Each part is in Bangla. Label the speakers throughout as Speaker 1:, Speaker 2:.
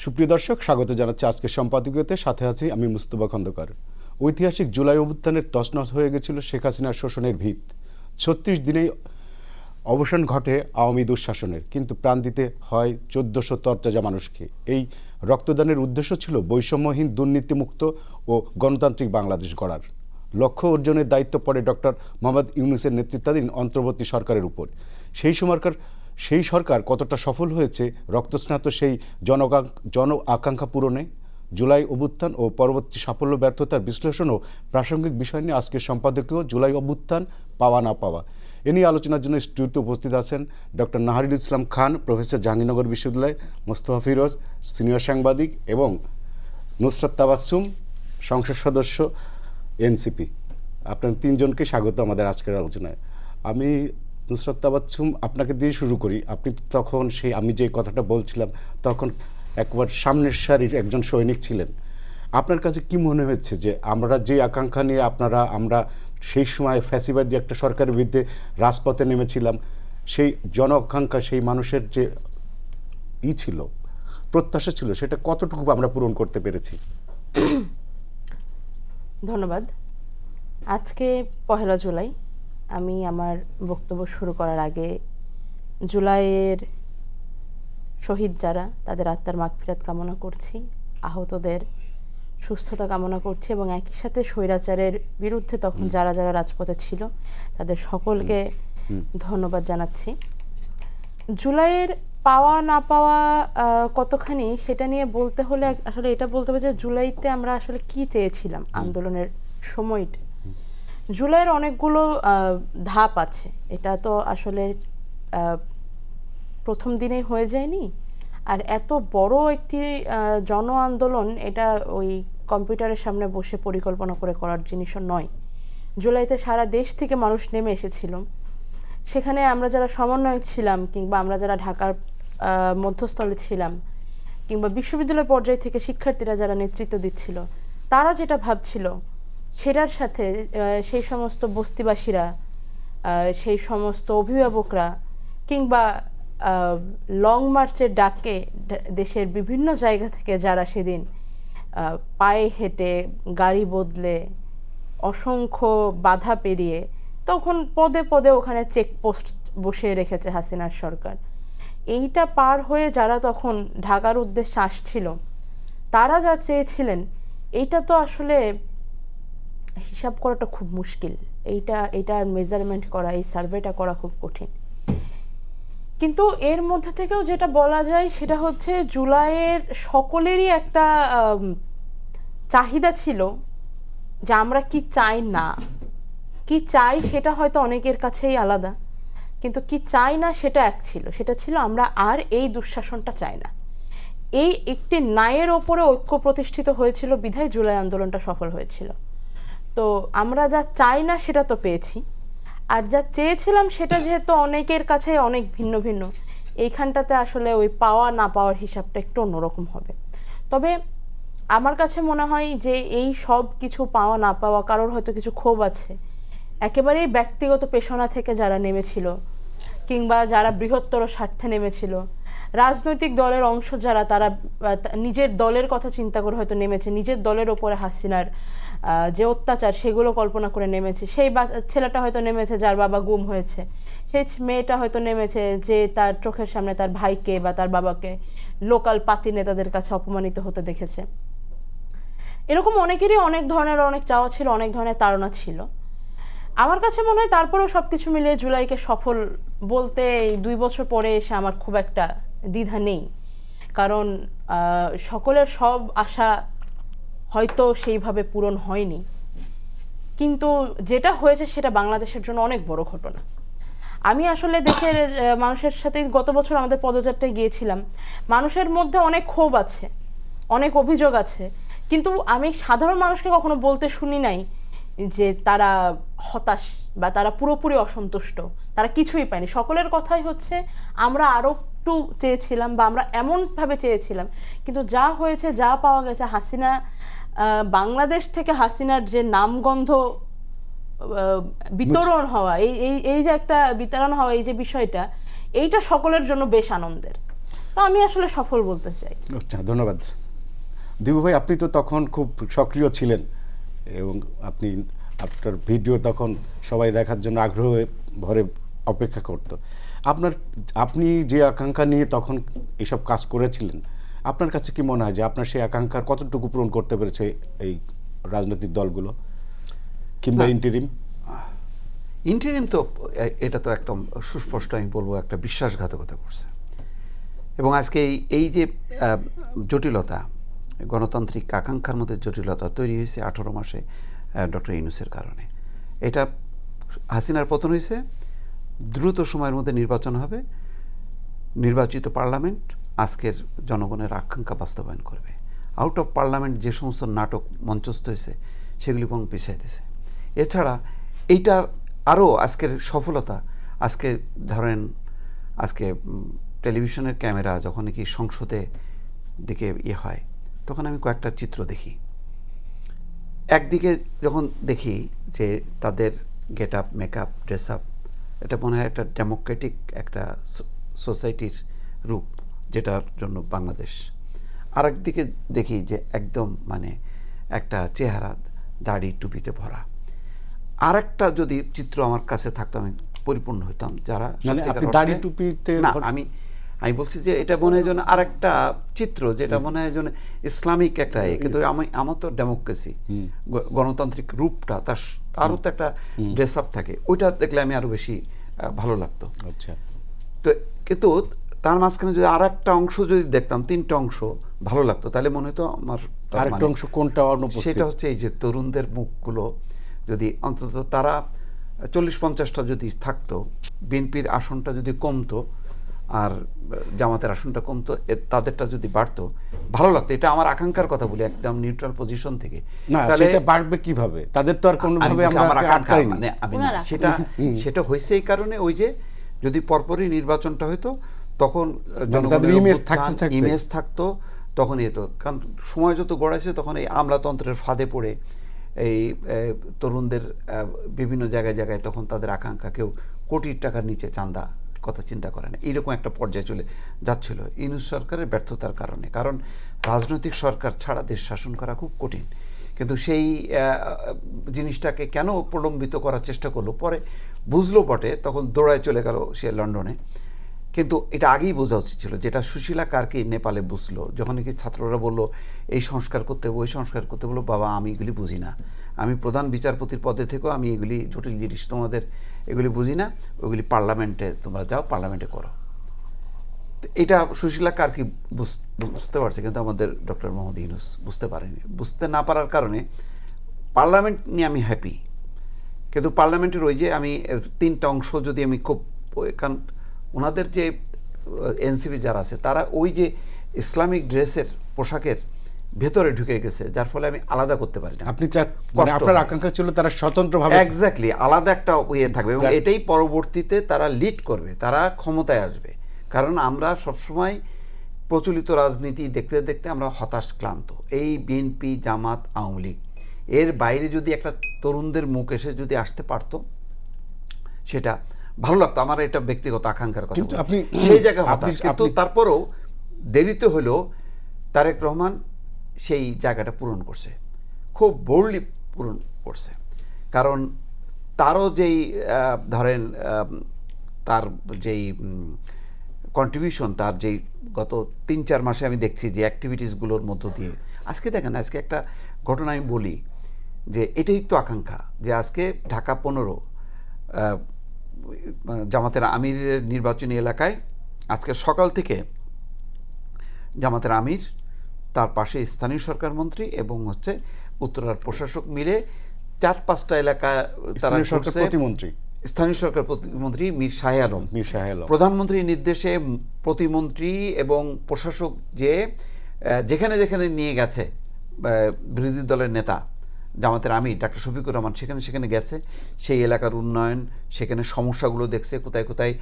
Speaker 1: সুপ্রিয় দর্শক, স্বাগত জানাচ্ছি আজকের সম্পাদকীয়তে। সাথে আছি আমি মুস্তফা খন্দকার। ঐতিহাসিক জুলাই অভ্যুত্থানের তছনছ হয়ে গেছিল শেখ হাসিনার শোষণের ভিত। ৩৬ দিনেই অবসান ঘটে আওয়ামী দুঃশাসনের, কিন্তু প্রাণ দিতে হয় ১৪০০ তরতাজা মানুষকে। এই রক্তদানের উদ্দেশ্য ছিল বৈষম্যহীন, দুর্নীতিমুক্ত ও গণতান্ত্রিক বাংলাদেশ গড়ার। লক্ষ্য অর্জনের দায়িত্ব পড়ে ডক্টর মোহাম্মদ ইউনূসের নেতৃত্বাধীন অন্তর্বর্তী সরকারের উপর। সেই সরকার কতটা সফল হয়েছে রক্তস্নাত সেই জন আকাঙ্ক্ষা পূরণে? জুলাই অভ্যুত্থান ও পরবর্তী সাফল্য ব্যর্থতার বিশ্লেষণ ও প্রাসঙ্গিক বিষয় নিয়ে আজকের সম্পাদকীয় জুলাই অভ্যুত্থান, পাওয়া না পাওয়া। এ নিয়ে আলোচনার জন্য স্টুডিওতে উপস্থিত আছেন ডক্টর নাহারুল ইসলাম খান, প্রফেসর, জাহাঙ্গীরনগর বিশ্ববিদ্যালয়, মোস্তফা ফিরোজ, সিনিয়র সাংবাদিক, এবং নুসরাত তাবাসসুম, সংসদ সদস্য, এনসিপি। আপনার তিনজনকে স্বাগত আমাদের আজকের আলোচনায়। আমি নুসরাত তাবাসসুম, আপনাকে দিয়ে শুরু করি। আপনি তখন আমি যে কথাটা বলছিলাম তখন একবার সামনের সারির একজন সৈনিক ছিলেন। আপনার কাছে কি মনে হচ্ছে যে আমরা যে আকাঙ্ক্ষা নিয়ে আমরা সেই সময় ফ্যাসিবাদী একটা সরকারের বিরুদ্ধে রাজপথে নেমেছিলাম, সেই জন আকাঙ্ক্ষা, সেই মানুষের যে ছিল, প্রত্যাশা ছিল, সেটা কতটুকু আমরা পূরণ করতে পেরেছি?
Speaker 2: ধন্যবাদ। আজকে ১লা জুলাই। আমি আমার বক্তব্য শুরু করার আগে জুলাইয়ের শহীদ যারা, তাদের আত্মার মাগফিরাত কামনা করছি, আহতদের সুস্থতা কামনা করছি, এবং একই সাথে স্বৈরাচারের বিরুদ্ধে তখন যারা যারা রাজপথে ছিল তাদের সকলকে ধন্যবাদ জানাচ্ছি। জুলাইয়ের পাওয়া না পাওয়া কতখানি সেটা নিয়ে বলতে হলে আসলে এটা বলতে হবে যে জুলাইতে আমরা আসলে কি চেয়েছিলাম আন্দোলনের সময়টা। জুলাইয়ের অনেকগুলো ধাপ আছে, এটা তো আসলে প্রথম দিনেই হয়ে যায়নি। আর এত বড় একটি জন আন্দোলন, এটা ওই কম্পিউটারের সামনে বসে পরিকল্পনা করে করার জিনিসও নয়। জুলাইতে সারা দেশ থেকে মানুষ নেমে এসেছিল। সেখানে আমরা যারা সমন্বয়ক ছিলাম, কিংবা আমরা যারা ঢাকার মধ্যস্থলে ছিলাম, কিংবা বিশ্ববিদ্যালয় পর্যায় থেকে শিক্ষার্থীরা যারা নেতৃত্ব দিচ্ছিল, তারা যেটা ভাবছিল সেটার সাথে সেই সমস্ত বস্তিবাসীরা, সেই সমস্ত অভিভাবকরা, কিংবা লং মার্চের ডাকে দেশের বিভিন্ন জায়গা থেকে যারা সেদিন পায়ে হেঁটে, গাড়ি বদলে, অসংখ্য বাধা পেরিয়ে, তখন পদে পদে ওখানে চেকপোস্ট বসিয়ে রেখেছে হাসিনার সরকার, এইটা পার হয়ে যারা তখন ঢাকার উদ্দেশ্যে আসছিল, তারা যা চেয়েছিলেন এইটা তো আসলে হিসাব করাটা খুব মুশকিল। এইটার মেজারমেন্ট করা, এই সার্ভেটা করা খুব কঠিন। কিন্তু এর মধ্যে থেকেও যেটা বলা যায় সেটা হচ্ছে জুলাইয়ের সকলেরই একটা চাহিদা ছিল যে আমরা কি চাই না, কি চাই সেটা হয়তো অনেকের কাছেই আলাদা, কিন্তু কি চাই না সেটা এক ছিল। সেটা ছিল আমরা আর এই দুঃশাসনটা চাই না। এই একটি ন্যায়ের ওপরে ঐক্য প্রতিষ্ঠিত হয়েছিল বিধায় জুলাই আন্দোলনটা সফল হয়েছিল। তো আমরা যা চাই না সেটা তো পেয়েছি, আর যা চেয়েছিলাম সেটা যেহেতু অনেকের কাছে অনেক ভিন্ন ভিন্ন, এইখানটাতে আসলে ওই পাওয়া না পাওয়ার হিসাবটা একটু অন্যরকম হবে। তবে আমার কাছে মনে হয় যে এই সব কিছু পাওয়া না পাওয়া, কারোর হয়তো কিছু ক্ষোভ আছে একেবারেই ব্যক্তিগত পেশনা থেকে যারা নেমেছিল, কিংবা যারা বৃহত্তর স্বার্থে নেমেছিল, রাজনৈতিক দলের অংশ যারা, তারা নিজের দলের কথা চিন্তা করে হয়তো নেমেছে, নিজের দলের ওপরে হাসিনার যে অত্যাচার সেগুলো কল্পনা করে নেমেছে। সেই ছেলেটা হয়তো নেমেছে যার বাবা গুম হয়েছে, সেই মেয়েটা হয়তো নেমেছে যে তার চোখের সামনে তার ভাইকে বা তার বাবাকে লোকাল পাতি নেতাদের কাছে অপমানিত হতে দেখেছে। এরকম অনেকেরই অনেক ধরনের অনেক চাওয়া ছিল, অনেক ধরনের তাড়না ছিল। আমার কাছে মনে হয় তারপরেও সব কিছু মিলিয়ে জুলাইকে সফল বলতে এই 2 বছর পরে এসে আমার খুব একটা দ্বিধা নেই। কারণ সকলের সব আশা হয়তো সেইভাবে পূরণ হয়নি, কিন্তু যেটা হয়েছে সেটা বাংলাদেশের জন্য অনেক বড় ঘটনা। আমি আসলে দেশের মানুষের সাথে গত বছর আমাদের পদযাত্রায় গিয়েছিলাম। মানুষের মধ্যে অনেক ক্ষোভ আছে, অনেক অভিযোগ আছে, কিন্তু আমি সাধারণ মানুষকে কখনো বলতে শুনি নাই যে তারা হতাশ বা তারা পুরোপুরি অসন্তুষ্ট, তারা কিছুই পায়নি। সকলের কথাই হচ্ছে আমরা আরও একটু চেয়েছিলাম বা আমরা এমনভাবে চেয়েছিলাম, কিন্তু যা হয়েছে, যা পাওয়া গেছে, হাসিনা বাংলাদেশ থেকে হাসিনার যে নামগন্ধ বিতরণ হওয়া, এই যে একটা বিতরণ হওয়া, এই যে বিষয়টা, এইটা সকলের জন্য বেশ আনন্দের। তো আমি আসলে সফল বলতে চাই।
Speaker 1: আচ্ছা, ধন্যবাদ। দিবু ভাই, আপনি তো তখন খুব সক্রিয় ছিলেন এবং আপনার ভিডিও তখন সবাই দেখার জন্য আগ্রহ ভরে অপেক্ষা করত। আপনি যে আকাঙ্ক্ষা নিয়ে তখন এসব কাজ করেছিলেন, আপনার কাছে কি মনে হয় যে আপনার সেই আকাঙ্ক্ষার কতটুকু পূরণ করতে পেরেছে এই রাজনৈতিক দলগুলো কিংবা
Speaker 3: ইন্টারিম? তো এটা তো একদম সুস্পষ্ট, আমি বলবো একটা বিশ্বাসঘাতকতা করছে। এবং আজকে এই যে জটিলতা, গণতান্ত্রিক আকাঙ্ক্ষার মধ্যে জটিলতা তৈরি হয়েছে 18 মাসে ডক্টর ইউনূসের কারণে। এটা হাসিনার পতন হয়েছে, দ্রুত সময়ের মধ্যে নির্বাচন হবে, নির্বাচিত পার্লামেন্ট আজকের জনগণের আকাঙ্ক্ষা বাস্তবায়ন করবে। আউট অফ পার্লামেন্ট যে সমস্ত নাটক মঞ্চস্থ হয়েছে সেগুলি বরং পিছিয়ে দিয়েছে। এছাড়া এইটা আরও আজকের সফলতা, আজকে ধরেন আজকে টেলিভিশনের ক্যামেরা যখন নাকি সংসদে দিকে হয়, তখন আমি কয়েকটা চিত্র দেখি। একদিকে যখন দেখি যে তাদের get up, makeup, dress up, এটা মনে হয় একটা ডেমোক্রেটিক একটা সোসাইটির রূপ, যেটার জন্য বাংলাদেশ। আরেকদিকে দেখি যে একদম মানে একটা চেহারা দাড়ি টুপিতে ভরা। আরেকটা যদি চিত্র আমার কাছে থাকতো আমি পরিপূর্ণ হতাম। যারা
Speaker 1: দাড়ি টুপিতে
Speaker 3: না, আমি বলছি যে এটা মনে হয় যেন আরেকটা চিত্র, যেটা মনে হয় যেন ইসলামিক একটা, কিন্তু আমার তো ডেমোক্রেসি, গণতান্ত্রিক রূপটা তারও তো একটা ড্রেস আপ থাকে, ওইটা দেখলে আমি আরো বেশি ভালো লাগতো।
Speaker 1: আচ্ছা,
Speaker 3: তো কিন্তু তার মাঝখানে যদি আর একটা অংশ যদি দেখতাম, 3টা অংশ ভালো লাগতো, তাহলে মনে হতো আমার
Speaker 1: আরেকটা অংশ কোনটা?
Speaker 3: সেটা হচ্ছে এই যে তরুণদের মুখগুলো যদি অন্তত তারা 40-50টা যদি থাকতো, বিএনপির আসনটা যদি কমতো আর জামাতের আসনটা কমতো, তাদেরটা যদি বাড়তো, ভালো লাগতো। এটা আমার আকাঙ্ক্ষার কথা বলি, একদম নিউট্রাল পজিশন থেকে।
Speaker 1: তাহলে এটা বাড়বে কিভাবে? তাদের তো আর কোনোভাবে আমরা আটকাইনি।
Speaker 3: মানে আমি সেটা হয়েছে এই কারণে, ওই যে যদি পরপরই নির্বাচনটা হতো তখন ইমেজ থাকতো, তখন এতো। কারণ সময় যত গড়াইছে তখন এই আমলাতন্ত্রের ফাঁদে পড়ে এই তরুণদের বিভিন্ন জায়গায় জায়গায় তখন তাদের আকাঙ্ক্ষা, কেউ কোটি টাকার নিচে চাঁদা কথা চিন্তা করে না, এইরকম একটা পর্যায়ে চলে যাচ্ছিল ইউনূস সরকারের ব্যর্থতার কারণে। কারণ রাজনৈতিক সরকার ছাড়া দেশ শাসন করা খুব কঠিন। কিন্তু সেই জিনিসটাকে কেন প্রলম্বিত করার চেষ্টা করলো, পরে বুঝলো বটে, তখন দৌড়ায় চলে গেল সে লন্ডনে। কিন্তু এটা আগেই বোঝা উচিত ছিল, যেটা সুশীলা কার্কি নেপালে বুঝলো, যখন নাকি ছাত্ররা বললো এই সংস্কার করতে হবে, ওই সংস্কার করতে, বললো বাবা আমি এগুলি বুঝি না, আমি প্রধান বিচারপতির পদে থেকেও আমি এগুলি জটিল জিনিস তোমাদের এগুলি বুঝি না, ওইগুলি পার্লামেন্টে তোমরা যাও, পার্লামেন্টে করো। এটা সুশীলা কার্কি বুঝতে পারছে, কিন্তু আমাদের ডক্টর মোহাম্মদ ইউনূস বুঝতে পারেনি। বুঝতে না পারার কারণে পার্লামেন্ট নিয়ে আমি হ্যাপি, কিন্তু পার্লামেন্টের ওই যে আমি 3টা অংশ যদি আমি খুব, কারণ ওনাদের যে এনসিপি যারা আছে তারা ওই যে ইসলামিক ড্রেসের পোশাকের ভেতরে ঢুকে গেছে, যার ফলে আমি আলাদা করতে পারি না।
Speaker 1: আপনার আকাঙ্ক্ষা ছিল তারা স্বতন্ত্রভাবে,
Speaker 3: এক্স্যাক্টলি আলাদা একটা ইয়ে থাকবে, এবং এটাই পরবর্তীতে তারা লিড করবে, তারা ক্ষমতায় আসবে। কারণ আমরা সবসময় প্রচলিত রাজনীতি দেখতে দেখতে আমরা হতাশ, ক্লান্ত। এই বিএনপি, জামাত, আওয়ামী লীগ, এর বাইরে যদি একটা তরুণদের মুখ এসে যদি আসতে পারতো, সেটা ভালো লাগতো। আমার এটা ব্যক্তিগত আকাঙ্ক্ষার কথা, সেই জায়গায় হতাশ। কিন্তু তারপরেও দেরিতে হলেও তারেক রহমান সেই জায়গাটা পূরণ করছে, খুব বোল্ডলি পূরণ করছে। কারণ তারও যেই ধরেন তার যেই কন্ট্রিবিউশন, তার যেই গত 3-4 মাসে আমি দেখছি যে অ্যাক্টিভিটিসগুলোর মধ্য দিয়ে, আজকে দেখেন, আজকে একটা ঘটনা আমি বলি যে এটাই তো আকাঙ্ক্ষা, যে আজকে ঢাকা 15 জামাতের আমিরের নির্বাচনী এলাকায় আজকে সকাল থেকে জামাতের আমির, তার পাশে স্থানীয় সরকার মন্ত্রী এবং হচ্ছে উত্তরার প্রশাসক মিলে 4-5টা এলাকা তারা স্থানীয় সরকার প্রতিমন্ত্রী মীর শাহে আলম, প্রধানমন্ত্রীর নির্দেশে প্রতিমন্ত্রী এবং প্রশাসক যে যেখানে যেখানে নিয়ে গেছে বিরোধী দলের নেতা জামাতের আমির ডাক্তার শফিকুর রহমান, সেখানে গেছে, সেই এলাকার উন্নয়ন, সেখানে সমস্যাগুলো দেখছে, কোথায় কোথায়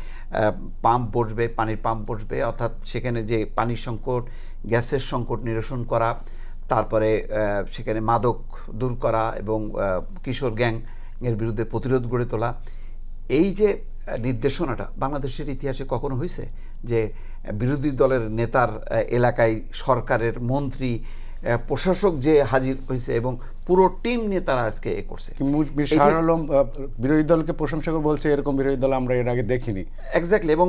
Speaker 3: পাম্প বসবে, পানির পাম্প বসবে, অর্থাৎ সেখানে যে পানির সংকট, গ্যাসের সংকট নিরসন করা, তারপরে সেখানে মাদক দূর করা এবং কিশোর গ্যাংয়ের বিরুদ্ধে প্রতিরোধ গড়ে তোলা। এই যে নির্দেশনাটা বাংলাদেশের ইতিহাসে কখনো হয়েছে যে বিরোধী দলের নেতার এলাকায় সরকারের মন্ত্রী প্রশাসক যে হাজির হয়েছে এবং পুরো টিম নিয়ে তারা আজকে করছে।
Speaker 1: শাহরুল আলম বিরোধী দলকে প্রশংসা করে বলছে এরকম বিরোধী দল আমরা এর আগে দেখিনি।
Speaker 3: এক্স্যাক্টলি, এবং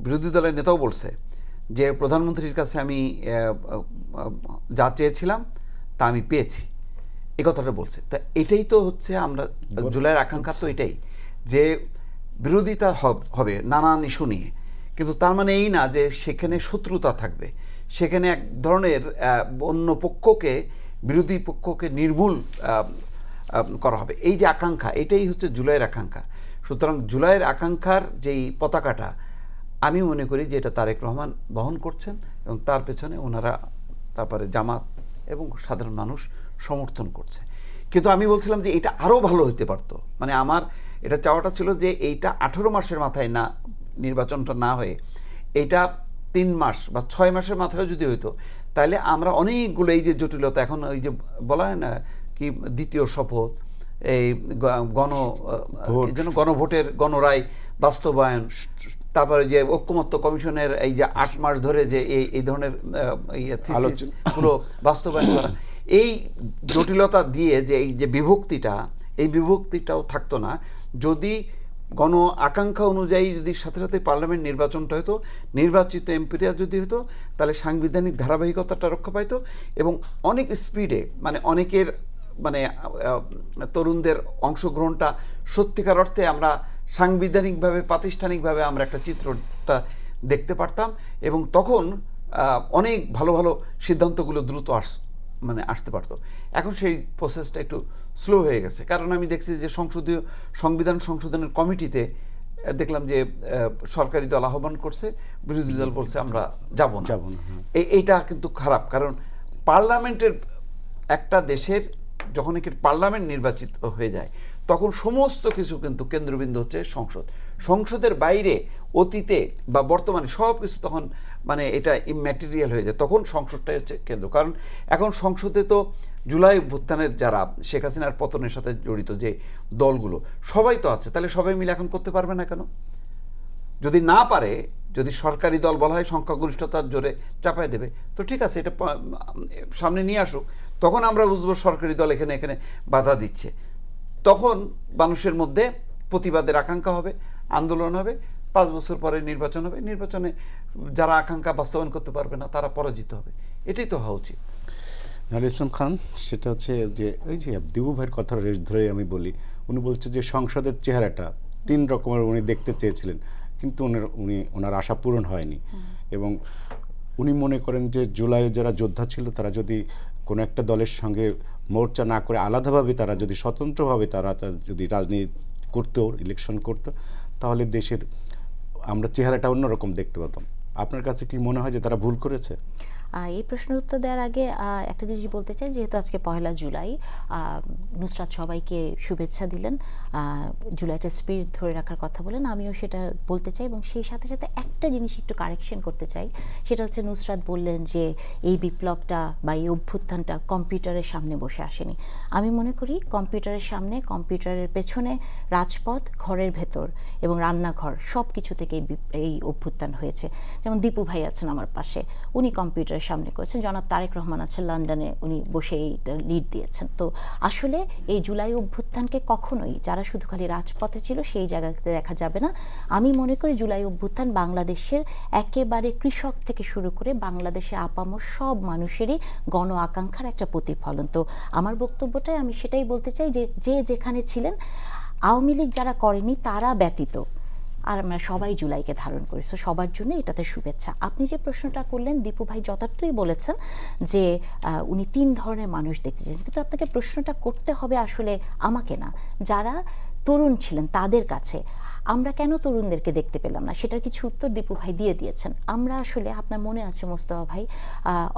Speaker 3: বিরোধী দলের নেতাও বলছে যে প্রধানমন্ত্রীর কাছে আমি যা চেয়েছিলাম তা আমি পেয়েছি, এই কথাটা বলছে। তা এটাই তো হচ্ছে আমরা জুলাইয়ের আকাঙ্ক্ষা তো এটাই, যে বিরোধিতা হবে নানান ইস্যু নিয়ে, কিন্তু তার মানে এই না যে সেখানে শত্রুতা থাকবে, সেখানে এক ধরনের অন্য পক্ষকে, বিরোধী পক্ষকে নির্মূল করা হবে। এই যে আকাঙ্ক্ষা, এটাই হচ্ছে জুলাইয়ের আকাঙ্ক্ষা। সুতরাং জুলাইয়ের আকাঙ্ক্ষার যেই পতাকাটা আমি মনে করি যে এটা তারেক রহমান বহন করছেন এবং তার পেছনে ওনারা তারপরে জামাত এবং সাধারণ মানুষ সমর্থন করছে। কিন্তু আমি বলছিলাম যে এটা আরও ভালো হতে পারতো, মানে আমার এটা চাওয়াটা ছিল যে এইটা 18 মাসের মাথায় না, নির্বাচনটা না হয়ে এইটা 3 মাস বা 6 মাসের মাথায় যদি হইতো, তাহলে আমরা অনেকগুলো এই যে জটিলতা, এখন ওই যে বলা হয় না কি দ্বিতীয় শপথ, এই গণভোটের গণরায় বাস্তবায়ন, তারপরে যে ঐক্যমত্য কমিশনের এই যে 8 মাস ধরে যে এই ধরনের পুরো বাস্তবায়ন করা, এই জটিলতা দিয়ে যে এই যে বিভক্তিটা, এই বিভক্তিটাও থাকতো না যদি গণ আকাঙ্ক্ষা অনুযায়ী যদি সাথে সাথে পার্লামেন্ট নির্বাচনটা হতো, নির্বাচিত এমপিরা যদি হতো, তাহলে সাংবিধানিক ধারাবাহিকতাটা রক্ষা পাইতো এবং অনেক স্পিডে, মানে অনেকের মানে তরুণদের অংশগ্রহণটা সত্যিকার অর্থে আমরা সাংবিধানিকভাবে প্রাতিষ্ঠানিকভাবে আমরা একটা চিত্রটা দেখতে পারতাম এবং তখন অনেক ভালো ভালো সিদ্ধান্তগুলো দ্রুত আসতে পারতো। এখন সেই প্রসেসটা একটু স্লো হয়ে গেছে, কারণ আমি দেখছি যে সংবিধান সংশোধনের কমিটিতে দেখলাম যে সরকারি দল আহ্বান করছে, বিরোধী দল বলছে আমরা যাব না। এইটা কিন্তু খারাপ, কারণ পার্লামেন্টের একটা দেশের যখন একটি পার্লামেন্ট নির্বাচিত হয়ে যায় তখন সমস্ত কিছু কিন্তু কেন্দ্রবিন্দু হচ্ছে সংসদের বাইরে অতীতে বা বর্তমানে সব কিছু তখন মানে এটা ইম্যাটেরিয়াল হয়ে যায়, তখন সংসদটাই হচ্ছে কেন্দ্র। কারণ এখন সংসদে তো জুলাই অভ্যুত্থানের যারা শেখ হাসিনার পতনের সাথে জড়িত যে দলগুলো সবাই তো আছে, তাহলে সবাই মিলে এখন করতে পারবে না কেন? যদি না পারে, যদি সরকারি দল বলা হয় সংখ্যাগরিষ্ঠতার জোরে চাপায় দেবে, তো ঠিক আছে, এটা সামনে নিয়ে আসুক, তখন আমরা বুঝবো সরকারি দল এখানে বাধা দিচ্ছে। তখন মানুষের মধ্যে প্রতিবাদের আকাঙ্ক্ষা হবে, আন্দোলন হবে, 5 বছর পরে নির্বাচন হবে, নির্বাচনে যারা আকাঙ্ক্ষা বাস্তবায়ন করতে পারবে না তারা পরাজিত হবে। এটাই তো হওয়া উচিত।
Speaker 1: নাহিদ ইসলাম খান, সেটা হচ্ছে যে ওই যে দিবু ভাইয়ের কথা রেশ ধরে আমি বলি, উনি বলছে যে সংসদের চেহারাটা 3 রকমের উনি দেখতে চেয়েছিলেন, কিন্তু ওনার আশা পূরণ হয়নি। এবং উনি মনে করেন যে জুলাইয়ে যারা যোদ্ধা ছিল তারা যদি কোনো একটা দলের সঙ্গে মোর্চা না করে আলাদাভাবে তারা যদি স্বতন্ত্রভাবে তারা যদি রাজনীতি করতো, ইলেকশন করতো, তাহলে দেশের আমরা চেহারাটা অন্যরকম দেখতে পেতাম। আপনার কাছে কি মনে হয় যে তারা ভুল করেছে?
Speaker 4: এই প্রশ্নের উত্তর দেওয়ার আগে একটা জিনিস বলতে চাই, যেহেতু আজকে 1 জুলাই, নুসরাত সবাইকে শুভেচ্ছা দিলেন, জুলাইটা স্পিরিট ধরে রাখার কথা বলেন, আমিও সেটা বলতে চাই এবং সেই সাথে সাথে একটা জিনিস একটু কারেকশন করতে চাই। সেটা হচ্ছে নুসরাত বললেন যে এই বিপ্লবটা বা এই অভ্যুত্থানটা কম্পিউটারের সামনে বসে আসেনি। আমি মনে করি কম্পিউটারের সামনে, কম্পিউটারের পেছনে রাজপথ, ঘরের ভেতর এবং রান্নাঘর সব কিছু থেকে এই অভ্যুত্থান হয়েছে। যেমন দীপু ভাই আছেন আমার পাশে, উনি কম্পিউটারের সামনে করেছেন, জনাব তারেক রহমান আছেন লন্ডনে, উনি বসে এইটা লিড দিয়েছেন। তো আসলে এই জুলাই অভ্যুত্থানকে কখনোই যারা শুধু খালি রাজপথে ছিল সেই জায়গাতে দেখা যাবে না। আমি মনে করি জুলাই অভ্যুত্থান বাংলাদেশের একেবারে কৃষক থেকে শুরু করে বাংলাদেশের আপামর সব মানুষেরই গণ আকাঙ্ক্ষার একটা প্রতিফলন। তো আমার বক্তব্যটাই আমি সেটাই বলতে চাই যে যেখানে ছিলেন, আওয়ামী লীগ যারা করেনি তারা ব্যতীত আর আমরা সবাই জুলাইকে ধারণ করেছি, সবার জন্য এটাতে শুভেচ্ছা। আপনি যে প্রশ্নটা করলেন, দীপু ভাই যথার্থই বলেছেন যে উনি 3 ধরনের মানুষ দেখতে চেয়েছেন, কিন্তু আপনাকে প্রশ্নটা করতে হবে আসলে আমাকে না, যারা তরুণ ছিলেন তাদের কাছে। আমরা কেন তরুণদেরকে দেখতে পেলাম না, সেটার কিছু উত্তর দীপু ভাই দিয়ে দিয়েছেন। আমরা আসলে, আপনার মনে আছে মোস্তফা ভাই,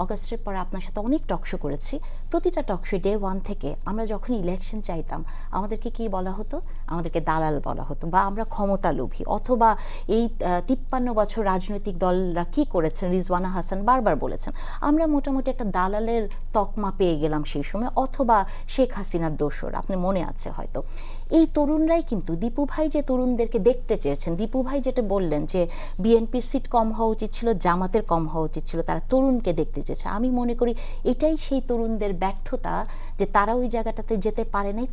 Speaker 4: অগাস্টের পরে আপনার সাথে অনেক টকশো করেছি। প্রতিটা টকশো ডে 1 থেকে আমরা যখন ইলেকশন চাইতাম আমাদেরকে কি বলা হতো? আমাদেরকে দালাল বলা হতো, বা আমরা ক্ষমতা লোভী, অথবা এই 53 বছর রাজনৈতিক দলরা কি করেছেন, রিজওয়ানা হাসান বারবার বলেছেন আমরা মোটামুটি একটা দালালের তকমা পেয়ে গেলাম সেই সময়, অথবা শেখ হাসিনার দোসর, আপনি মনে আছে হয়তো। এই তরুণরাই কিন্তু দীপু ভাই যে তরুণদেরকে দেখতে চেয়েছেন, দীপু ভাই যেটা বললেন যে বিএনপির সিট কম হওয়া উচিত ছিল, জামাতের কম হওয়া উচিত ছিল, তারা তরুণকে দেখতে চেয়েছে। আমি মনে করি এটাই সেই তরুণদের ব্যর্থতা যে তারা ওই জায়গাটাতে যেতে পারে নাই,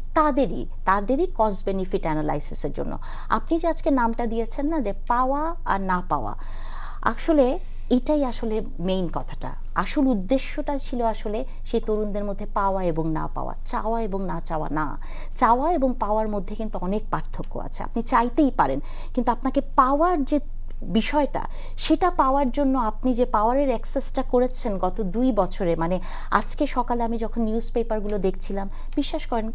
Speaker 4: তাদেরই কস্ট বেনিফিট অ্যানালাইসিসের জন্য। আপনি যে আজকে নামটা দিয়েছেন না, যে পাওয়া আর না পাওয়া, আসলে এটাই আসলে মেইন কথাটা। আসল উদ্দেশ্যটা ছিল আসলে সেই তরুণদের মধ্যে পাওয়া এবং না পাওয়া, চাওয়া এবং না চাওয়া না। চাওয়া এবং পাওয়ার মধ্যে কিন্তু অনেক পার্থক্য আছে। আপনি চাইতেই পারেন, কিন্তু আপনাকে পাওয়ার যে বিষয়টা, সেটা পাওয়ার জন্য আপনি যে পাওয়ারের অ্যাক্সেসটা করেছেন গত 2 বছরে, মানে আজকে সকালে আমি যখন নিউজ পেপারগুলো দেখছিলাম, বিশ্বাস করেন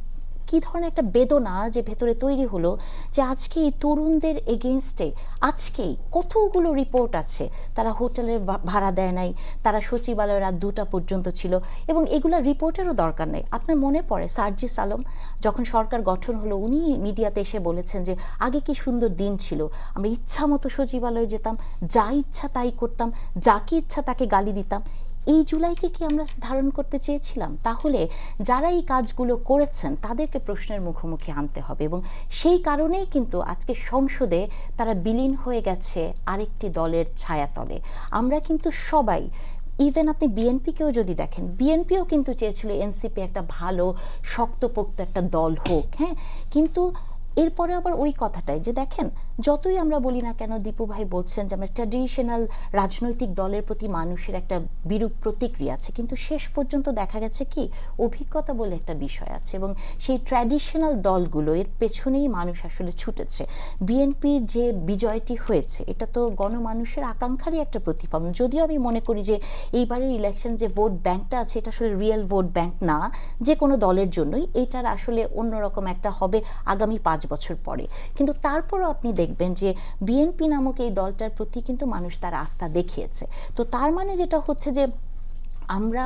Speaker 4: কী ধরনের একটা বেদনা যে ভেতরে তৈরি হলো, যে আজকে এই তরুণদের এগেনস্টে আজকেই কতগুলো রিপোর্ট আছে, তারা হোটেলের ভাড়া দেয় নাই, তারা সচিবালয় রাত 2টা পর্যন্ত ছিল, এবং এগুলো রিপোর্টেরও দরকার নেই। আপনার মনে পড়ে সার্জিস আলম যখন সরকার গঠন হলো, উনি মিডিয়াতে এসে বলেছেন যে আগে কি সুন্দর দিন ছিল, আমরা ইচ্ছা মতো সচিবালয়ে যেতাম, যা ইচ্ছা তাই করতাম, যাকে ইচ্ছা তাকে গালি দিতাম। এই জুলাইকে কি আমরা ধারণ করতে চেয়েছিলাম? তাহলে যারা এই কাজগুলো করেছেন তাদেরকে প্রশ্নের মুখোমুখি আনতে হবে, এবং সেই কারণেই কিন্তু আজকে সংসদে তারা বিলীন হয়ে গেছে আরেকটি দলের ছায়াতলে। আমরা কিন্তু সবাই, ইভেন আপনি বিএনপিকেও যদি দেখেন, বিএনপিও কিন্তু চেয়েছিল এনসিপি একটা ভালো শক্তপোক্ত একটা দল হোক, হ্যাঁ, কিন্তু এরপরে আবার ওই কথাটাই যে দেখেন, যতই আমরা বলি না কেন, দীপু ভাই বলছেন যে আমরা ট্র্যাডিশনাল রাজনৈতিক দলের প্রতি মানুষের একটা বিরূপ প্রতিক্রিয়া আছে, কিন্তু শেষ পর্যন্ত দেখা গেছে কি অভিজ্ঞতা বলে একটা বিষয় আছে, এবং সেই ট্র্যাডিশনাল দলগুলো এর পেছনেই মানুষ আসলে ছুটেছে। বিএনপির যে বিজয়টি হয়েছে, এটা তো গণমানুষের আকাঙ্ক্ষারই একটা প্রতিফলন। যদিও আমি মনে করি যে এইবারের ইলেকশন যে ভোট ব্যাংকটা আছে, এটা আসলে রিয়েল ভোট ব্যাংক না যে কোনো দলের জন্যই, এটার আসলে অন্যরকম একটা হবে আগামী 5 বছর পরে। কিন্তু তারপরও আপনি দেখবেন যে বিএনপি নামক এই দলটার প্রতি কিন্তু মানুষ তার আস্থা দেখিয়েছে। তো তার মানে যেটা হচ্ছে যে আমরা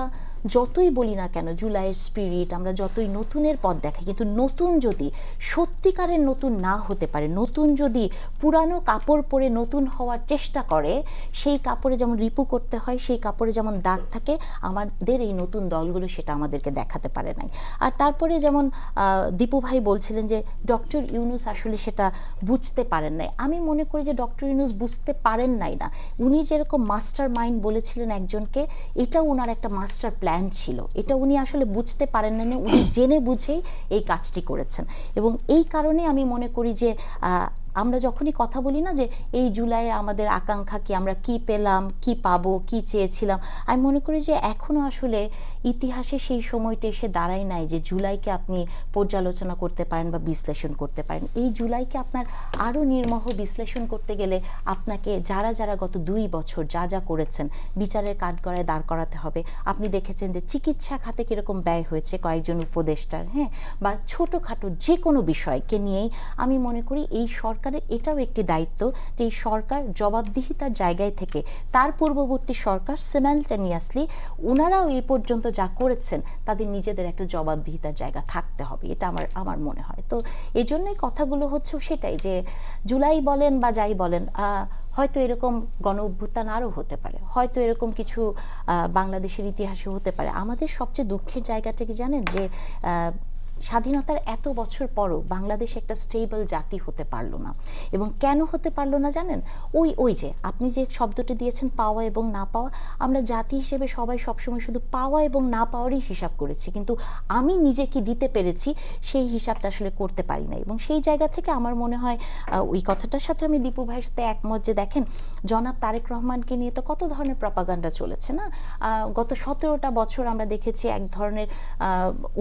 Speaker 4: যতই বলি না কেন জুলাইয়ের স্পিরিট, আমরা যতই নতুনের পথ দেখাই, কিন্তু নতুন যদি সত্যিকারের নতুন না হতে পারে, নতুন যদি পুরানো কাপড় পরে নতুন হওয়ার চেষ্টা করে, সেই কাপড়ে যেমন রিপু করতে হয়, সেই কাপড়ে যেমন দাগ থাকে, আমাদের এই নতুন দলগুলো সেটা আমাদেরকে দেখাতে পারে নাই। আর তারপরে যেমন দীপু ভাই বলছিলেন যে ডক্টর ইউনূস আসলে সেটা বুঝতে পারেন নাই। আমি মনে করি যে ডক্টর ইউনূস বুঝতে পারেন নাই না, উনি যেরকম মাস্টার মাইন্ড বলেছিলেন একজনকে, এটাও ওনার একটা মাস্টার প্ল্যান ছিল, এটা উনি আসলে বুঝতে পারেন না, উনি জেনে বুঝেই এই কাজটি করেছেন। এবং এই কারণে আমি মনে করি যে আমরা যখনই কথা বলি না যে এই জুলাইয়ের আমাদের আকাঙ্ক্ষা কি, আমরা কি পেলাম, কি পাবো, কি চেয়েছিলাম, আমি মনে করি যে এখনও আসলে ইতিহাসে সেই সময়টা এসে দাঁড়ায় নাই যে জুলাইকে আপনি পর্যালোচনা করতে পারেন বা বিশ্লেষণ করতে পারেন। এই জুলাইকে আপনার আরও নির্মোহ বিশ্লেষণ করতে গেলে আপনাকে যারা যারা গত 2 বছর যা যা করেছেন বিচারের কাঠগড়ায় দাঁড় করাতে হবে। আপনি দেখেছেন যে চিকিৎসা খাতে কীরকম ব্যয় হয়েছে কয়েকজন উপদেষ্টার, হ্যাঁ, বা ছোটোখাটো যে কোনো বিষয়কে নিয়েই আমি মনে করি এই সরকারের এটাও একটি দায়িত্ব যে এই সরকার জবাবদিহিতার জায়গায় থেকে তার পূর্ববর্তী সরকার সিমালটেনিয়াসলি ওনারাও এই পর্যন্ত যা করেছেন তাদের নিজেদের একটা জবাবদিহিতার জায়গা থাকতে হবে, এটা আমার মনে হয়। তো এই জন্যই কথাগুলো হচ্ছে সেটাই যে জুলাই বলেন বা যাই বলেন, হয়তো এরকম গণ অভ্যুত্থান আরও হতে পারে, হয়তো এরকম কিছু বাংলাদেশের ইতিহাসে হতে পারে। আমাদের সবচেয়ে দুঃখের জায়গাটা কি জানেন, যে স্বাধীনতার এত বছর পরও বাংলাদেশ একটা স্টেবল জাতি হতে পারলো না। এবং কেন হতে পারলো না জানেন, ওই যে আপনি যে শব্দটি দিয়েছেন পাওয়া এবং না পাওয়া, আমরা জাতি হিসেবে সবাই সবসময় শুধু পাওয়া এবং না পাওয়ারই হিসাব করেছি, কিন্তু আমি নিজে কি দিতে পেরেছি সেই হিসাবটা আসলে করতে পারি না। এবং সেই জায়গা থেকে আমার মনে হয় ওই কথাটার সাথে আমি দীপু ভাইয়ের সাথে একমত যে দেখেন জনাব তারেক রহমানকে নিয়ে তো কত ধরনের প্রপাগান্ডা চলেছে না, গত 17টা বছর আমরা দেখেছি এক ধরনের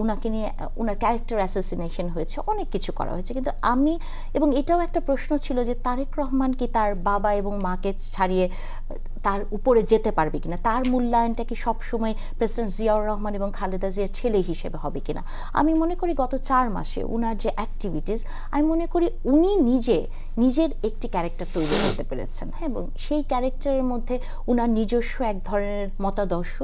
Speaker 4: ওনাকে নিয়ে ওনার ক্যারেক্টার অ্যাসাসিনেশন হয়েছে, অনেক কিছু করা হয়েছে, কিন্তু আমি এবং এটাও একটা প্রশ্ন ছিল যে তারেক রহমান কি তার বাবা এবং মাকে ছাড়িয়ে তার উপরে যেতে পারবে কিনা, তার মূল্যায়নটা কি সবসময় প্রেসিডেন্ট জিয়াউর রহমান এবং খালেদা জিয়ার ছেলে হিসেবে হবে কিনা। আমি মনে করি গত 4 মাসে ওনার যে অ্যাক্টিভিটিস, আমি মনে করি উনি নিজের একটি ক্যারেক্টার তৈরি করতে পেরেছেন, হ্যাঁ, এবং সেই ক্যারেক্টারের মধ্যে ওনার নিজস্ব এক ধরনের মতাদর্শ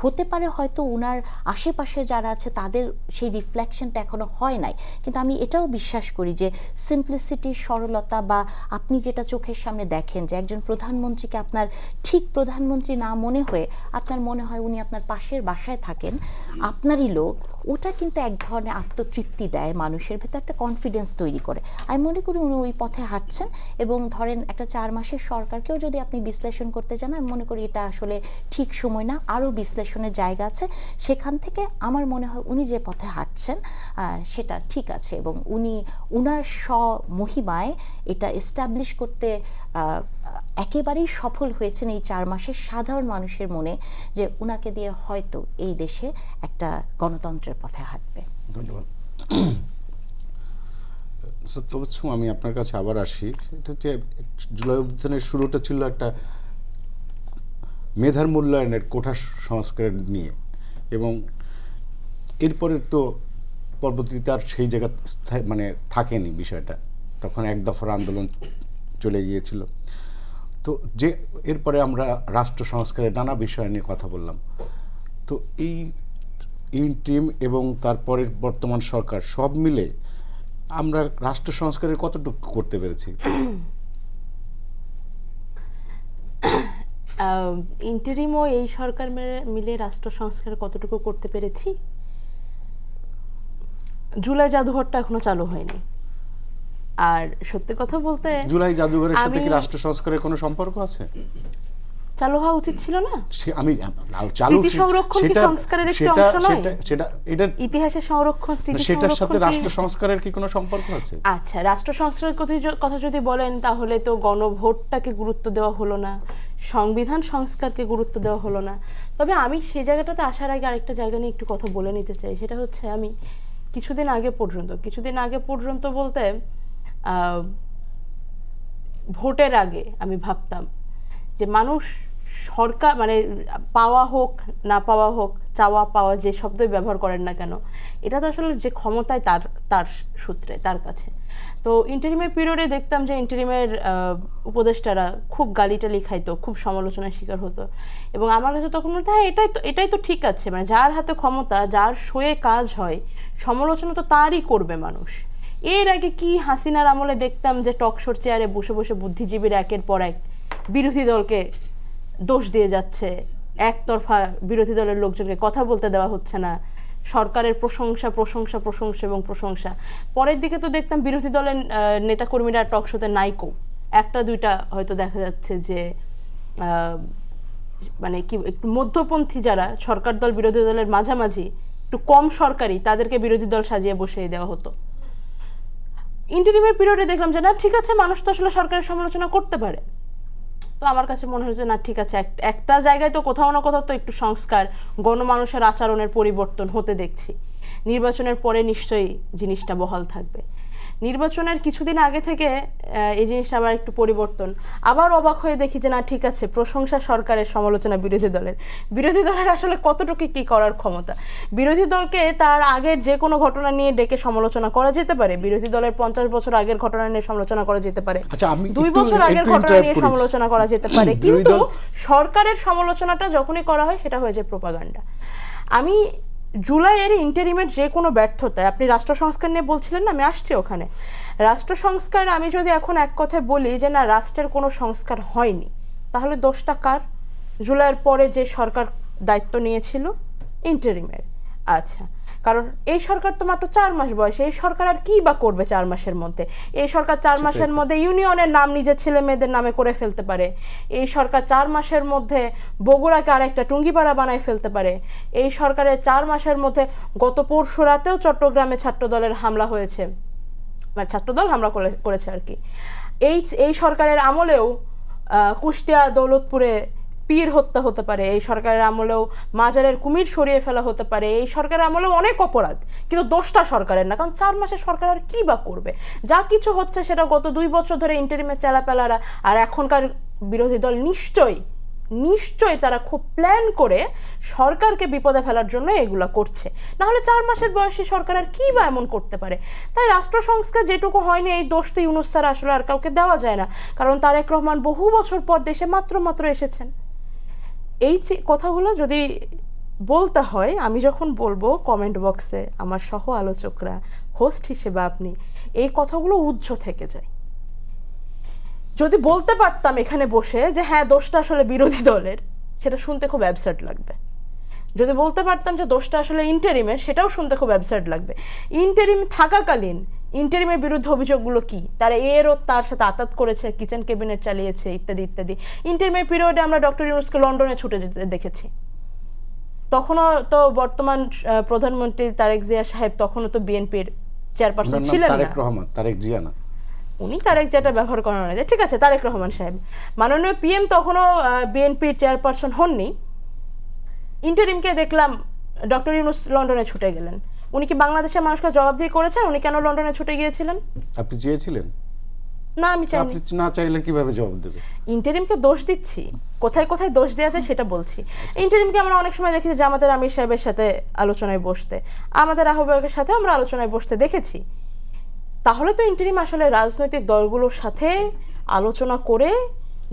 Speaker 4: হতে পারে, হয়তো ওনার আশেপাশে যারা আছে তাদের সেই রিফ্লেকশনটা এখনো হয় নাই, কিন্তু আমি এটাও বিশ্বাস করি যে সিম্পলিসিটি, সরলতা, বা আপনি যেটা চোখের সামনে দেখেন যে একজন প্রধানমন্ত্রীকে আপনার ঠিক প্রধানমন্ত্রী না মনে হয়ে আপনার মনে হয় উনি আপনার পাশের বাসায় থাকেন, আপনারই লোক, ওটা কিন্তু এক ধরনের আত্মতৃপ্তি দেয়, মানুষের ভেতর একটা কনফিডেন্স তৈরি করে। আমি মনে করি উনি ওই পথে হাঁটছেন, এবং ধরেন একটা 4 মাসের সরকারকেও যদি আপনি বিশ্লেষণ করতে চান, আমি মনে করি এটা আসলে ঠিক সময় না, আরও বিশ্লেষণের জায়গা আছে। সেখান থেকে আমার মনে হয় উনি যে পথে হাঁটছেন সেটা ঠিক আছে, এবং উনি উনার স্বমহিমায় এটা এস্টাবলিশ করতে একেবারেই সফল হয়েছেন এই 4 মাসে সাধারণ মানুষের মনে, যে উনাকে দিয়ে হয়তো এই দেশে একটা গণতন্ত্রের পথে হাঁটবে।
Speaker 1: ধন্যবাদ। তবু আমি আপনার কাছে আবার আসি, এটা হচ্ছে জুলাই অভ্যুত্থানের শুরুটা ছিল একটা মেধার মূল্যায়নের কোঠা সংস্কার নিয়ে, এবং এরপরে তো পরবর্তীতে আর সেই জায়গা মানে থাকেনি বিষয়টা, তখন এক দফার আন্দোলন চলে গিয়েছিল। তো যে এরপরে আমরা রাষ্ট্র সংস্কারের নানা বিষয় নিয়ে কথা বললাম। তো এই ইন্টিম এবং তারপরের বর্তমান সরকার সব মিলে আমরা রাষ্ট্র সংস্কারের কতটুকু করতে পেরেছি?
Speaker 2: ইন্টারিম ও এই সরকার মিলে রাষ্ট্র সংস্কার কতটুকু করতে পেরেছি? জুলাই জাদুঘরটা এখনো চালু হয়নি। আর সত্যি কথা বলতে
Speaker 1: জুলাই জাদুঘরের সাথে কি রাষ্ট্র সংস্কারের কোনো সম্পর্ক আছে?
Speaker 2: চালু হওয়া উচিত ছিল না?
Speaker 1: আমি
Speaker 2: স্মৃতি সংরক্ষণ কি সংস্কারের একটি অংশ নয়?
Speaker 1: এটা
Speaker 2: ইতিহাসের সংরক্ষণ, স্মৃতি
Speaker 1: সেটার সাথে
Speaker 2: সংরক্ষণ
Speaker 1: রাষ্ট্র সংস্কারের কি কোনো সম্পর্ক আছে?
Speaker 2: আচ্ছা, রাষ্ট্র সংস্কারের কথা যদি বলেন, তাহলে তো গণভোটটাকে গুরুত্ব দেওয়া হলো না, সংবিধান সংস্কারকে গুরুত্ব দেওয়া হলো না। তবে আমি সেই জায়গাটাতে আসার আগে আরেকটা জায়গা নিয়ে একটু কথা বলে নিতে চাই। সেটা হচ্ছে, আমি কিছুদিন আগে পর্যন্ত বলতে ভোটের আগে আমি ভাবতাম যে মানুষ সরকার মানে পাওয়া হোক না পাওয়া হোক, চাওয়া পাওয়া যে শব্দই ব্যবহার করেন না কেন, এটা তো আসলে যে ক্ষমতায় তার সূত্রে তার কাছে। তো ইন্টারিমের পিরিয়ডে দেখতাম যে ইন্টারিমের উপদেষ্টারা খুব গালিটালি খাইতো, খুব সমালোচনার শিকার হতো, এবং আমার কাছে তখন মনে হয় এটাই তো ঠিক আছে, মানে যার হাতে ক্ষমতা, যার শোয়ে কাজ হয়, সমালোচনা তো তারই করবে মানুষ। এর আগে কি হাসিনার আমলে দেখতাম যে টকশোর চেয়ারে বসে বসে বুদ্ধিজীবীরা একের পর এক বিরোধী দলকে দোষ দিয়ে যাচ্ছে, একতরফা বিরোধী দলের লোকজনকে কথা বলতে দেওয়া হচ্ছে না, সরকারের প্রশংসা। পরের দিকে তো দেখতাম বিরোধী দলের নেতাকর্মীরা টকশোতে নাইকো, একটা দুইটা হয়তো দেখা যাচ্ছে যে মানে কি একটু মধ্যপন্থী যারা সরকার দল বিরোধী দলের মাঝামাঝি, একটু কম সরকারি, তাদেরকে বিরোধী দল সাজিয়ে বসিয়ে দেওয়া হতো। ইন্টারিমের পিরিয়ডে দেখলাম যে না, ঠিক আছে, মানুষ তো আসলে সরকারের সমালোচনা করতে পারে। তো আমার কাছে মনে হয়েছে না, ঠিক আছে, একটা জায়গায় তো কোথাও না কোথাও তো একটু সংস্কার, গণমানুষের আচরণের পরিবর্তন হতে দেখছি। নির্বাচনের পরে নিশ্চয়ই জিনিসটা বহাল থাকবে। নির্বাচনের কিছুদিন আগে থেকে এই জিনিসটা আবার একটু পরিবর্তন, আবার অবাক হয়ে দেখি যে না, ঠিক আছে, প্রশংসা সরকারের, সমালোচনা বিরোধী দলের আসলে কতটুকু কি করার ক্ষমতা। বিরোধী দলকে তার আগের যে কোনো ঘটনা নিয়ে ডেকে সমালোচনা করা যেতে পারে, বিরোধী দলের 50 বছর আগের ঘটনা নিয়ে সমালোচনা করা যেতে পারে, 2 বছর আগের ঘটনা নিয়ে সমালোচনা করা যেতে পারে, কিন্তু সরকারের সমালোচনাটা যখনই করা হয় সেটা হয়ে যায় প্রোপাগান্ডা। আমি জুলাইয়ের ইন্টারিমের যে কোনো ব্যর্থতায়, আপনি রাষ্ট্র সংস্কার নিয়ে বলছিলেন না, আমি আসছি ওখানে। রাষ্ট্র সংস্কার আমি যদি এখন এক কথায় বলি যে না, রাষ্ট্রের কোনো সংস্কার হয়নি, তাহলে দোষটা কার? জুলাইয়ের পরে যে সরকার দায়িত্ব নিয়েছিল ইন্টারিমের। আচ্ছা, কারণ এই সরকার তো মাত্র 4 মাস বয়সে, এই সরকার আর কি বা করবে 4 মাসের মধ্যে? এই সরকার 4 মাসের মধ্যে ইউনিয়নের নাম নিজের ছেলে মেয়েদের নামে করে ফেলতে পারে। এই সরকার 4 মাসের মধ্যে বগুড়াকে আরেকটা টুঙ্গিপাড়া বানায় ফেলতে পারে। এই সরকারের 4 মাসের মধ্যে, গত পরশু রাতেও চট্টগ্রামে ছাত্রদলের হামলা হয়েছে, মানে ছাত্রদল হামলা করেছে আর কি। এই সরকারের আমলেও কুষ্টিয়া দৌলতপুরে পীর হত্যা হতে পারে, এই সরকারের আমলেও মাজারের কুমির সরিয়ে ফেলা হতে পারে, এই সরকারের আমলেও অনেক অপরাধ, কিন্তু দোষটা সরকারের না, কারণ 4 মাসে সরকার আর কি বা করবে? যা কিছু হচ্ছে সেটা গত 2 বছর ধরে ইন্টারিমের চেলাপেলারা আর এখনকার বিরোধী দল নিশ্চয়ই তারা খুব প্ল্যান করে সরকারকে বিপদে ফেলার জন্য এগুলা করছে, নাহলে 4 মাসের বয়সী সরকার আর কি বা এমন করতে পারে? তাই রাষ্ট্র সংস্কার যেটুকু হয়নি, এই দোষ তো ইউনূস স্যার আসলে আর কাউকে দেওয়া যায় না, কারণ তারেক রহমান বহু বছর পর দেশে মাত্র এসেছেন। এই কথাগুলো যদি বলতে হয়, আমি যখন বলবো কমেন্ট বক্সে আমার সহ আলোচকরা, হোস্ট হিসেবে আপনি, এই কথাগুলো উজ্জ্ব থেকে যায়। যদি বলতে পারতাম এখানে বসে যে হ্যাঁ, দোষটা আসলে বিরোধী দলের, সেটা শুনতে খুব অ্যাবসার্ড লাগবে। যদি বলতে পারতাম যে দোষটা আসলে ইন্টারিমের, সেটাও শুনতে খুব অ্যাবসার্ড লাগবে। ইন্টারিম থাকাকালীন ইন্টারিমের বিরুদ্ধে অভিযোগগুলো কি? তারা এরও তার সাথে আতাত করেছে, কিচেন ক্যাবিনেট চালিয়েছে, ইত্যাদি ইত্যাদি। ইন্টারিমের পিরিয়ডে আমরা ডক্টর ইউনূসকে লন্ডনে ছুটে যেতে দেখেছি। তখনও তো বর্তমান প্রধানমন্ত্রী তারেক জিয়া সাহেব তখনও তো বিএনপির চেয়ারপারসন ছিলেন
Speaker 1: তারেক
Speaker 2: না।
Speaker 1: রহমান, তারেক জিয়া না,
Speaker 2: উনি তারেক জিয়াটা ব্যবহার করানো যায়, ঠিক আছে, তারেক রহমান সাহেব মাননীয় পিএম তখনও বিএনপির চেয়ারপারসন হননি। ইন্টারিমকে দেখলাম ডক্টর ইউনূস লন্ডনে ছুটে গেলেন। উনি কি বাংলাদেশের মানুষকে জবাবদিহি করেছেন? উনি কেন লন্ডনে ছুটে গিয়েছিলেন?
Speaker 1: আপনি চেয়েছিলেন?
Speaker 2: না, আমি চাইনি।
Speaker 1: আপনি না চাইলে কিভাবে জবাব দেবে?
Speaker 2: ইন্টারিমকে দোষ দিচ্ছি, কোথায় কোথায় দোষ দেওয়া যায় সেটা বলছি। ইন্টারিমকে আমরা অনেক সময় দেখেছি যে আমাদের আমির সাহেবের সাথে আলোচনায় বসতে, আমাদের আহ্বায়কের সাথে আমরা আলোচনায় বসতে দেখেছি। তাহলে তো ইন্টারিম আসলে রাজনৈতিক দলগুলোর সাথে আলোচনা করে,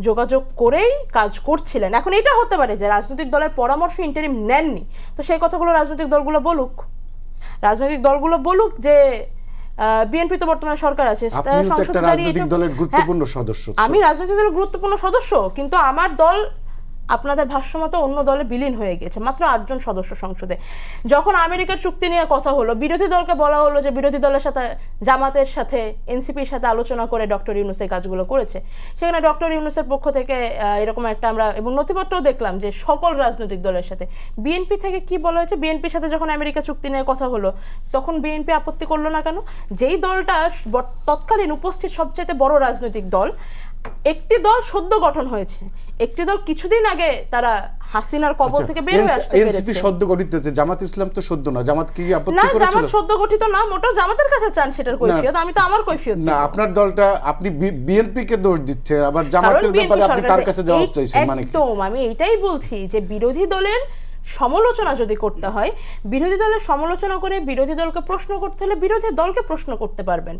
Speaker 2: যোগাযোগ করেই কাজ করছিলেন। এখন এটা হতে পারে যে রাজনৈতিক দলের পরামর্শ ইন্টারিম নেননি, তো সেই কথাগুলো রাজনৈতিক দলগুলো বলুক। রাজনৈতিক দলগুলো বলুক যে বিএনপি তো বর্তমানে সরকার আছে,
Speaker 1: আপনিও তো একটা রাজনৈতিক দলের গুরুত্বপূর্ণ সদস্য।
Speaker 2: আমি রাজনৈতিক দলের গুরুত্বপূর্ণ সদস্য, কিন্তু আমার দল আপনাদের ভাষ্যমতো অন্য দলে বিলীন হয়ে গেছে, মাত্র 8 জন সদস্য সংসদে। যখন আমেরিকার চুক্তি নিয়ে কথা হলো, বিরোধী দলকে বলা হলো যে বিরোধী দলের সাথে, জামাতের সাথে, এনসিপির সাথে আলোচনা করে ডক্টর ইউনূস এই কাজগুলো করেছে। সেখানে ডক্টর ইউনূসের পক্ষ থেকে এরকম একটা আমরা এবং নথিপত্রও দেখলাম যে সকল রাজনৈতিক দলের সাথে। বিএনপি থেকে কি বলা হয়েছে? বিএনপির সাথে যখন আমেরিকা চুক্তি নিয়ে কথা হলো, তখন বিএনপি আপত্তি করলো না কেন? যেই দলটা তৎকালীন উপস্থিত সবচেয়ে বড় রাজনৈতিক দল, একটি দল সদ্য গঠন হয়েছে, একটি দল কিছুদিন আগে তারা হাসিনার কবল থেকে বের হয়ে আসতে পেরেছে।
Speaker 1: এনসিপি সদ্য গঠিত হয়েছে, জামাত ইসলাম তো সদ্য না। জামাত কি আপত্তি
Speaker 2: না,
Speaker 1: করেছিল?
Speaker 2: জামাত সদ্য গঠিত না, মোটেও জামাতের কাছে চান সেটার কৈফিয়ত, আমি তো আমার কৈফিয়ত
Speaker 1: না, আপনার দলটা, আপনি বিএনপি কে দোষ দিচ্ছে, আবার জামাতের ব্যাপারে আপনি তার কাছে জবাব চাইছেন, মানে কি?
Speaker 2: একদম, আমি এটাই বলছি যে বিরোধী দলের সমালোচনা যদি করতে হয়, বিরোধী দলের সমালোচনা করে বিরোধী দলকে প্রশ্ন করতে হলে বিরোধী দলকে প্রশ্ন করতে পারবেন,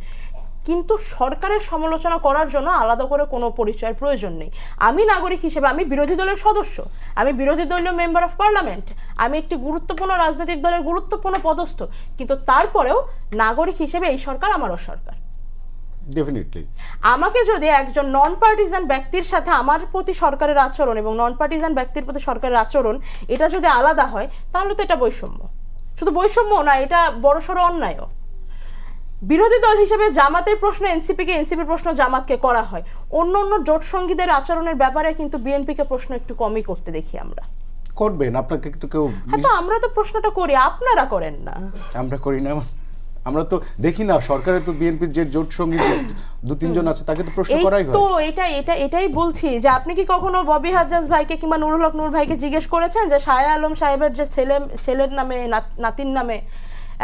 Speaker 2: কিন্তু সরকারের সমালোচনা করার জন্য আলাদা করে কোনো পরিচয়ের প্রয়োজন নেই। আমি নাগরিক হিসেবে, আমি বিরোধী দলের সদস্য, আমি বিরোধী দলীয় মেম্বার অফ পার্লামেন্ট, আমি একটি গুরুত্বপূর্ণ রাজনৈতিক দলের গুরুত্বপূর্ণ পদস্থ, কিন্তু তারপরেও নাগরিক হিসেবে এই সরকার আমারও সরকার।
Speaker 1: ডেফিনেটলি
Speaker 2: আমাকে যদি একজন নন পার্টিজান ব্যক্তির সাথে আমার প্রতি সরকারের আচরণ এবং নন পার্টিজান ব্যক্তির প্রতি সরকারের আচরণ এটা যদি আলাদা হয়, তাহলে তো এটা বৈষম্য। শুধু বৈষম্য না, এটা বড়সড় অন্যায়ও। বিরোধী দল হিসেবে জামাতের প্রশ্ন এনসিপিকে, এনসিপির প্রশ্ন জামাতকে করা হয়। অন্য অন্য জোট সঙ্গীদের আচরণের ব্যাপারে কিন্তু বিএনপিকে প্রশ্ন একটু কমই করতে দেখি আমরা।
Speaker 1: করবেন, আপনাকে তো কেউ,
Speaker 2: হ্যাঁ, তো আমরা তো প্রশ্নটা করি, আপনারা করেন না।
Speaker 1: আমরা করি না, আমরা তো দেখি না। সরকারে তো বিএনপির যে জোট সঙ্গী 2-3 জন আছে, তাকে তো প্রশ্ন করাই হয়।
Speaker 2: তো এটাই বলছি যে আপনি কি কখনো ববি হাজ্জাজ ভাইকে কিংবা নুরুল হক নূর ভাইকে জিজ্ঞেস করেছেন যে শাহ আলম সাহেবের যে ছেলের নামে, নাতির নামে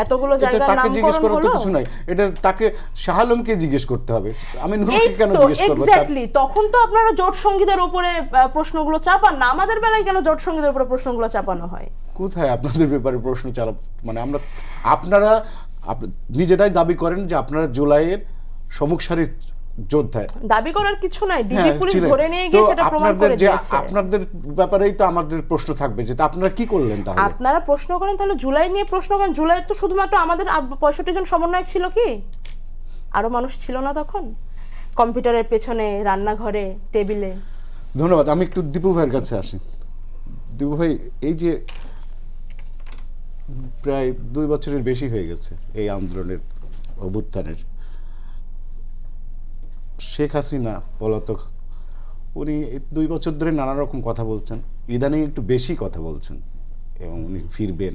Speaker 2: এতগুলো জায়গার নামকরণ হলো?
Speaker 1: কিছু নাই, এটা তাকে শাহ আলমকে জিজ্ঞেস করতে হবে। আমি নুরুলকে কেন জিজ্ঞেস করব?
Speaker 2: এক্স্যাক্টলি, তখন তো আপনারা জোট সঙ্গীদের উপরে প্রশ্নগুলো চাপান না, আমাদের বেলায় কেন জোট সঙ্গীদের উপরে প্রশ্নগুলো চাপানো হয়?
Speaker 1: কোথায় আপনাদের ব্যাপারে প্রশ্ন চালাব? মানে আপনারা নিজেরাই দাবি করেন যে আপনারা জুলাইয়ের সম্মুখ সারির যোদ্ধা।
Speaker 2: দাবি করার কিছু নাই, ডিবি পুলিশ ধরে নিয়ে গিয়ে সেটা প্রমাণ করে দিয়েছে।
Speaker 1: আপনাদের ব্যাপারেই তো আমাদের প্রশ্ন থাকবে যে আপনারা কি করলেন তাহলে?
Speaker 2: আপনারা প্রশ্ন করেন তাহলে জুলাই নিয়ে প্রশ্ন করেন। জুলাই তো শুধুমাত্র আমাদের 65 জন সমন্বয়ক ছিল কি? আরো মানুষ ছিল না তখন? কম্পিউটারের পেছনে, রান্নাঘরে, টেবিলে।
Speaker 1: ধন্যবাদ। আমি একটু দীপু ভাইয়ের কাছে আসি। দীপু ভাই, এই যে প্রায় 2 বছরের বেশি হয়ে গেছে এই আন্দোলনের, অভ্যুত্থানের, শেখ হাসিনা পলাতক, উনি 2 বছর ধরে নানা রকম কথা বলছেন, ইদানিং একটু বেশি কথা বলছেন এবং উনি ফিরবেন।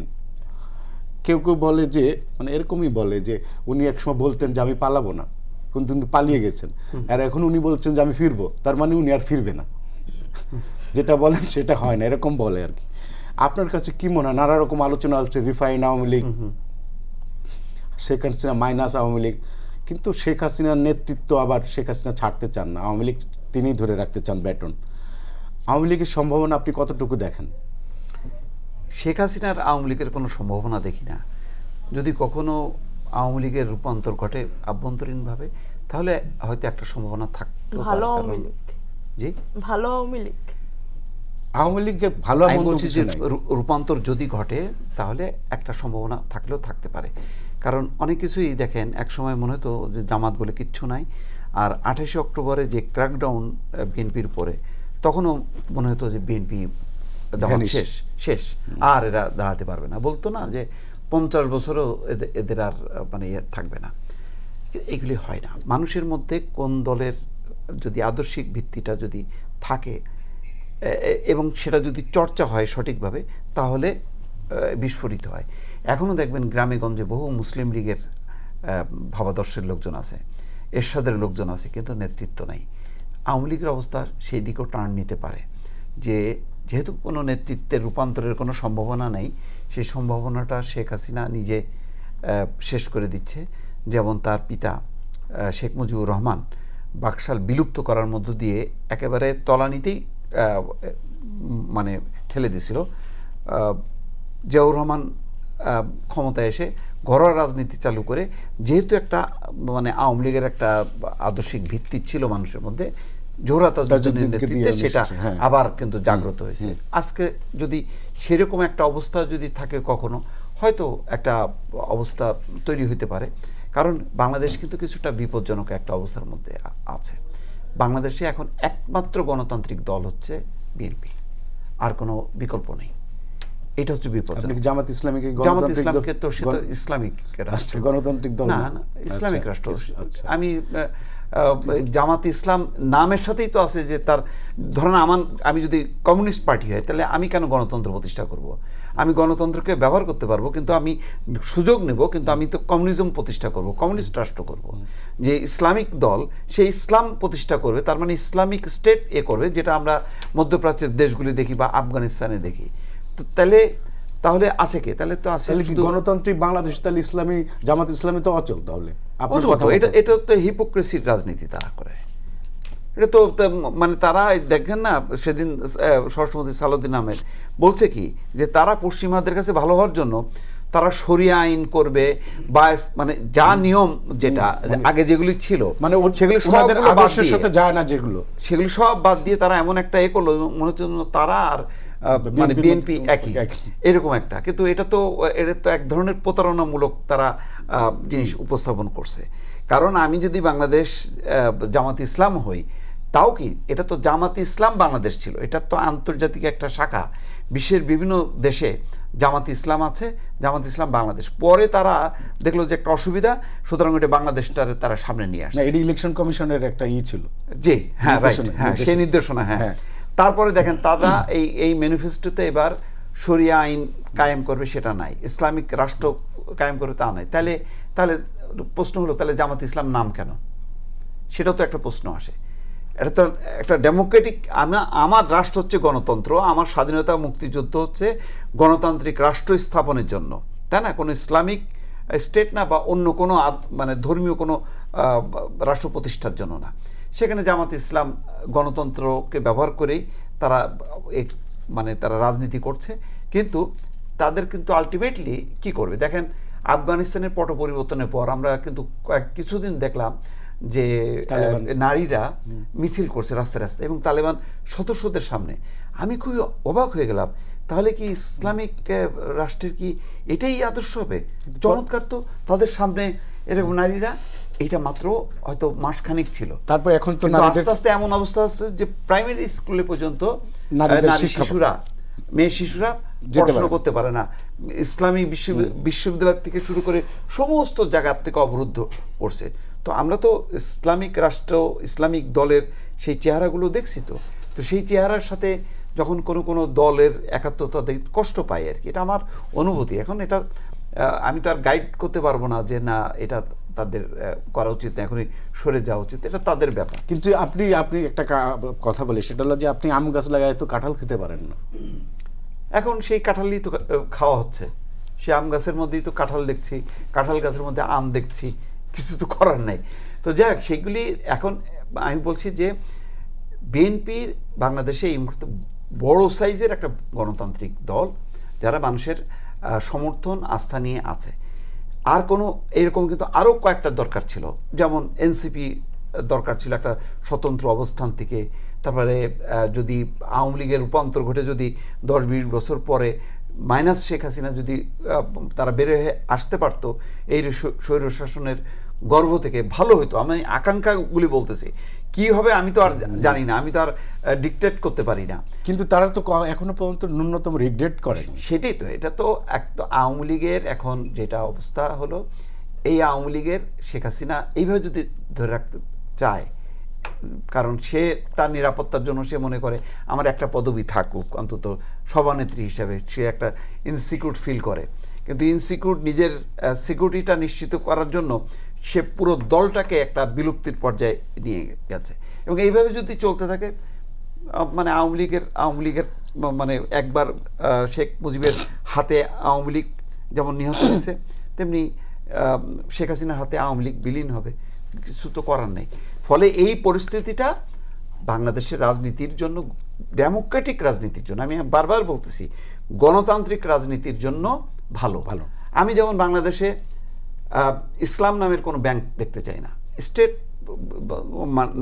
Speaker 1: কেউ কেউ বলে যে, মানে এরকমই বলে যে উনি একসময় বলতেন যে আমি পালাবো না, কিন্তু পালিয়ে গেছেন, আর এখন উনি বলছেন যে আমি ফিরবো, তার মানে উনি আর ফিরবে না। যেটা বলেন সেটা হয় না, এরকম বলে আর কি। আপনার কাছে কি মনে হয়? নানা রকম আলোচনা হচ্ছে, রিফাইন আওয়ামী লীগ, শেখ হাসিনা মাইনাস আওয়ামী লীগ, কিন্তু শেখ হাসিনার নেতৃত্ব আবার শেখ হাসিনা ছাড়তে চান না, আওয়ামী লীগ তিনিই ধরে রাখতে চান ব্যাটন। আওয়ামী লীগের সম্ভাবনা আপনি কতটুকু দেখেন?
Speaker 3: শেখ হাসিনার আওয়ামী লীগের কোনো সম্ভাবনা দেখি না। যদি কখনো আওয়ামী লীগের রূপান্তর ঘটে আভ্যন্তরীণভাবে, তাহলে হয়তো একটা সম্ভাবনা থাকতো।
Speaker 2: ভালো আওয়ামী লীগ,
Speaker 3: জি,
Speaker 2: ভালো আওয়ামী লীগ,
Speaker 1: আওয়ামী লীগের ভালো,
Speaker 3: আমি বলছি যে রূপান্তর যদি ঘটে তাহলে একটা সম্ভাবনা থাকলেও থাকতে পারে। কারণ অনেক কিছুই দেখেন, এক সময় মনে হতো যে জামাত বলে কিচ্ছু নাই, আর 28 অক্টোবরে যে ক্র্যাকডাউন বিএনপির উপরে, তখনও মনে হতো যে বিএনপি জামাত
Speaker 1: Vanish.
Speaker 3: শেষ শেষ, আর এরা দাঁড়াতে পারবে না, বলতো না যে 50 বছরও এদের আর মানে ইয়ে থাকবে না। এগুলি হয় না। মানুষের মধ্যে কোন দলের যদি আদর্শিক ভিত্তিটা যদি থাকে এবং সেটা যদি চর্চা হয় সঠিকভাবে, তাহলে বিস্ফোরিত হয়। এখনও দেখবেন গ্রামে গঞ্জে বহু মুসলিম লীগের ভাবাদর্শের লোকজন আছে, এরশাদের লোকজন আছে, কিন্তু নেতৃত্ব নাই। আওয়ামী লীগের অবস্থা সেই দিকেও টার্ন নিতে পারে, যে যেহেতু কোনো নেতৃত্বের রূপান্তরের কোনো সম্ভাবনা নেই, সেই সম্ভাবনাটা শেখ হাসিনা নিজে শেষ করে দিচ্ছে। যেমন তার পিতা শেখ মুজিবুর রহমান বাকশাল বিলুপ্ত করার মধ্য দিয়ে একেবারে তলানিতেই মানে ঠেলে দিছিল। জিয়াউর রহমান ক্ষমতায় এসে ঘরোয়া রাজনীতি চালু করে, যেহেতু একটা মানে আওয়ামী লীগের একটা আদর্শিক ভিত্তি ছিল মানুষের মধ্যে, জোহরা তাজউদ্দিনের নেতৃত্বে সেটা আবার কিন্তু জাগ্রত হয়েছে। আজকে যদি সেরকম একটা অবস্থা যদি থাকে কখনো, হয়তো একটা অবস্থা তৈরি হতে পারে। কারণ বাংলাদেশ কিন্তু কিছুটা বিপজ্জনক একটা অবস্থার মধ্যে আছে। বাংলাদেশে এখন একমাত্র গণতান্ত্রিক দল হচ্ছে বিএনপি, আর কোনো বিকল্প নেই। এটা হচ্ছে বিপদ।
Speaker 1: জামাত ইসলামীকে
Speaker 3: জামাত ইসলামকে তো সে তো ইসলামিক রাষ্ট্র,
Speaker 1: গণতান্ত্রিক দল
Speaker 3: না, ইসলামিক রাষ্ট্র। আমি জামাত ইসলাম নামের সাথেই তো আছে যে তার, ধরেন আমি যদি কমিউনিস্ট পার্টি হয়, তাহলে আমি কেন গণতন্ত্র প্রতিষ্ঠা করব? আমি গণতন্ত্রকে ব্যবহার করতে পারবো, কিন্তু আমি সুযোগ নেব, কিন্তু আমি তো কমিউনিজম প্রতিষ্ঠা করব, কমিউনিস্ট রাষ্ট্র করব। যে ইসলামিক দল সে ইসলাম প্রতিষ্ঠা করবে, তার মানে ইসলামিক স্টেট করবে, যেটা আমরা মধ্যপ্রাচ্যের দেশগুলি দেখি বা আফগানিস্তানে দেখি। তো তাহলে আছে কে? তাহলে তো আছে
Speaker 1: গণতান্ত্রিক বাংলাদেশ, তাহলে ইসলামী জামাত ইসলামী তো অচল। তাহলে
Speaker 3: এটা তো হিপোক্রেসির রাজনীতি তারা করে। এটা তো মানে তারা দেখেন না, সেদিন স্বরাষ্ট্রমন্ত্রী সালাউদ্দিন আহমেদ বলছে কি, যে তারা পশ্চিমাদের কাছে ভালো হওয়ার জন্য তারা শরিয়া আইন করবে, বা মানে যা নিয়ম যেটা আগে যেগুলি ছিল,
Speaker 1: মানে সেগুলি সব আদর্শের সাথে যায় না, সেগুলি
Speaker 3: সব বাদ দিয়ে তারা এমন একটা করলো, মনে হচ্ছে তারা আর মানে বিএনপি একই, এরকম একটা। কিন্তু এটা তো এক ধরনের প্রতারণামূলক তারা জিনিস উপস্থাপন করছে। কারণ আমি যদি বাংলাদেশ জামাত ইসলাম হই, তাও কি, এটা তো জামাত ইসলাম বাংলাদেশ ছিল, এটা তো আন্তর্জাতিক একটা শাখা। বিশ্বের বিভিন্ন দেশে জামাত ইসলাম আছে, জামাত ইসলাম বাংলাদেশ। পরে তারা দেখলো যে একটা অসুবিধা, সুতরাং এটা বাংলাদেশটারে তারা সামনে নিয়ে আসছে।
Speaker 1: এটা ইলেকশন কমিশনের একটা ছিল,
Speaker 3: জি, হ্যাঁ, রাইট, হ্যাঁ, সেই নির্দেশনা, হ্যাঁ। তারপরে দেখেন তারা এই ম্যানিফেস্টোতে এবার শরিয়া আইন কায়েম করবে, সেটা নাই। ইসলামিক রাষ্ট্র কায়েম করবে, তা নাই। তাহলে প্রশ্ন হলো, তাহলে জামাত ইসলাম নাম কেন? সেটাও তো একটা প্রশ্ন আসে। এটা তো একটা ডেমোক্রেটিক, আমার রাষ্ট্র হচ্ছে গণতন্ত্র, আমার স্বাধীনতা মুক্তিযুদ্ধ হচ্ছে গণতান্ত্রিক রাষ্ট্র স্থাপনের জন্য, তাই না? কোনো ইসলামিক স্টেট না, বা অন্য কোনো মানে ধর্মীয় কোনো রাষ্ট্র প্রতিষ্ঠার জন্য না। সেখানে জামাত ইসলাম গণতন্ত্রকে ব্যবহার করেই তারা মানে তারা রাজনীতি করছে। কিন্তু তাদের কিন্তু আলটিমেটলি কি করবে? দেখেন, আফগানিস্তানের পট পরিবর্তনের পর আমরা কিন্তু কিছুদিন দেখলাম যে নারীরা মিছিল করছে রাস্তায় রাস্তায়, এবং তালেবান সদস্যদের সামনে। আমি খুবই অবাক হয়ে গেলাম, তাহলে কি ইসলামিক রাষ্ট্রের কি এটাই আদর্শ হবে? চমৎকার তো, তাদের সামনে এরকম নারীরা। এইটা মাত্র হয়তো মাসখানিক ছিল,
Speaker 1: তারপর এখন তো
Speaker 3: আস্তে আস্তে এমন অবস্থা আছে যে প্রাইমারি স্কুলে পর্যন্ত মেয়ে শিশুরা পড়াশোনা করতে পারে না। ইসলামী বিশ্ববিদ্যালয় থেকে শুরু করে সমস্ত জায়গার থেকে অবরুদ্ধ করছে। তো আমরা তো ইসলামিক রাষ্ট্র, ইসলামিক দলের সেই চেহারাগুলো দেখছি। তো সেই চেহারার সাথে যখন কোনো দলের একাত্মতা কষ্ট পাই আর কি, এটা আমার অনুভূতি। এখন এটা আমি তো আর গাইড করতে পারবো না যে না, এটা তাদের করা উচিত না, এখনই সরে যাওয়া উচিত, এটা তাদের ব্যাপার।
Speaker 1: কিন্তু আপনি একটা কথা বলে, সেটা হলো যে আপনি আম গাছ লাগায় তো কাঁঠাল খেতে পারেন না।
Speaker 3: এখন সেই কাঁঠালই তো খাওয়া হচ্ছে, সেই আম গাছের মধ্যেই তো কাঁঠাল দেখছি, কাঁঠাল গাছের মধ্যে আম দেখছি, কিছু তো করার নাই। তো যাক, সেগুলি এখন আমি বলছি যে বিএনপির বাংলাদেশে এই মুহূর্তে বড় সাইজের একটা গণতান্ত্রিক দল, যারা মানুষের সমর্থন আস্থা নিয়ে আছে। আর কোনো এরকম কিন্তু আরও কয়েকটা দরকার ছিল, যেমন এনসিপি দরকার ছিল একটা স্বতন্ত্র অবস্থান থেকে। তারপরে যদি আওয়ামী লীগের রূপান্তর ঘটে, যদি 10-20 বছর পরে মাইনাস শেখ হাসিনা যদি তারা বের হয়ে আসতে পারতো এই স্বৈরশাসনের গর্ব থেকে ভালো হতো, আমি আকাঙ্ক্ষাগুলি বলতেছি, কি হবে আমি তো আর জানি না, আমি তো আর ডিকটেট করতে পারি না।
Speaker 1: কিন্তু তারা তো এখনো পর্যন্ত ন্যূনতম রিগ্রেট করে।
Speaker 3: সেটাই তো, এটা তো আওয়ামী লীগের এখন যেটা অবস্থা হলো, এই আওয়ামী লীগের শেখ হাসিনা এইভাবে যদি ধরে রাখতে চায়, কারণ সে তার নিরাপত্তার জন্য সে মনে করে আমার একটা পদবি থাকুক অন্তত সভানেত্রী হিসাবে, সে একটা ইনসিকিউর ফিল করে, কিন্তু ইনসিকিউর নিজের সিকিউরিটিটা নিশ্চিত করার জন্য সে পুরো দলটাকে একটা বিলুপ্তির পর্যায়ে নিয়ে গেছে। এবং এইভাবে যদি চলতে থাকে, মানে আওয়ামী লীগের মানে একবার শেখ মুজিবের হাতে আওয়ামী লীগ যেমন নিহত হয়েছে, তেমনি শেখ হাসিনার হাতে আওয়ামী লীগ বিলীন হবে, কিছু তো করার নেই। ফলে এই পরিস্থিতিটা বাংলাদেশের রাজনীতির জন্য, ডেমোক্রেটিক রাজনীতির জন্য, আমি বারবার বলতেছি গণতান্ত্রিক রাজনীতির জন্য ভালো। আমি যেমন বাংলাদেশে ইসলাম নামের কোনো ব্যাংক দেখতে চাই না, স্টেট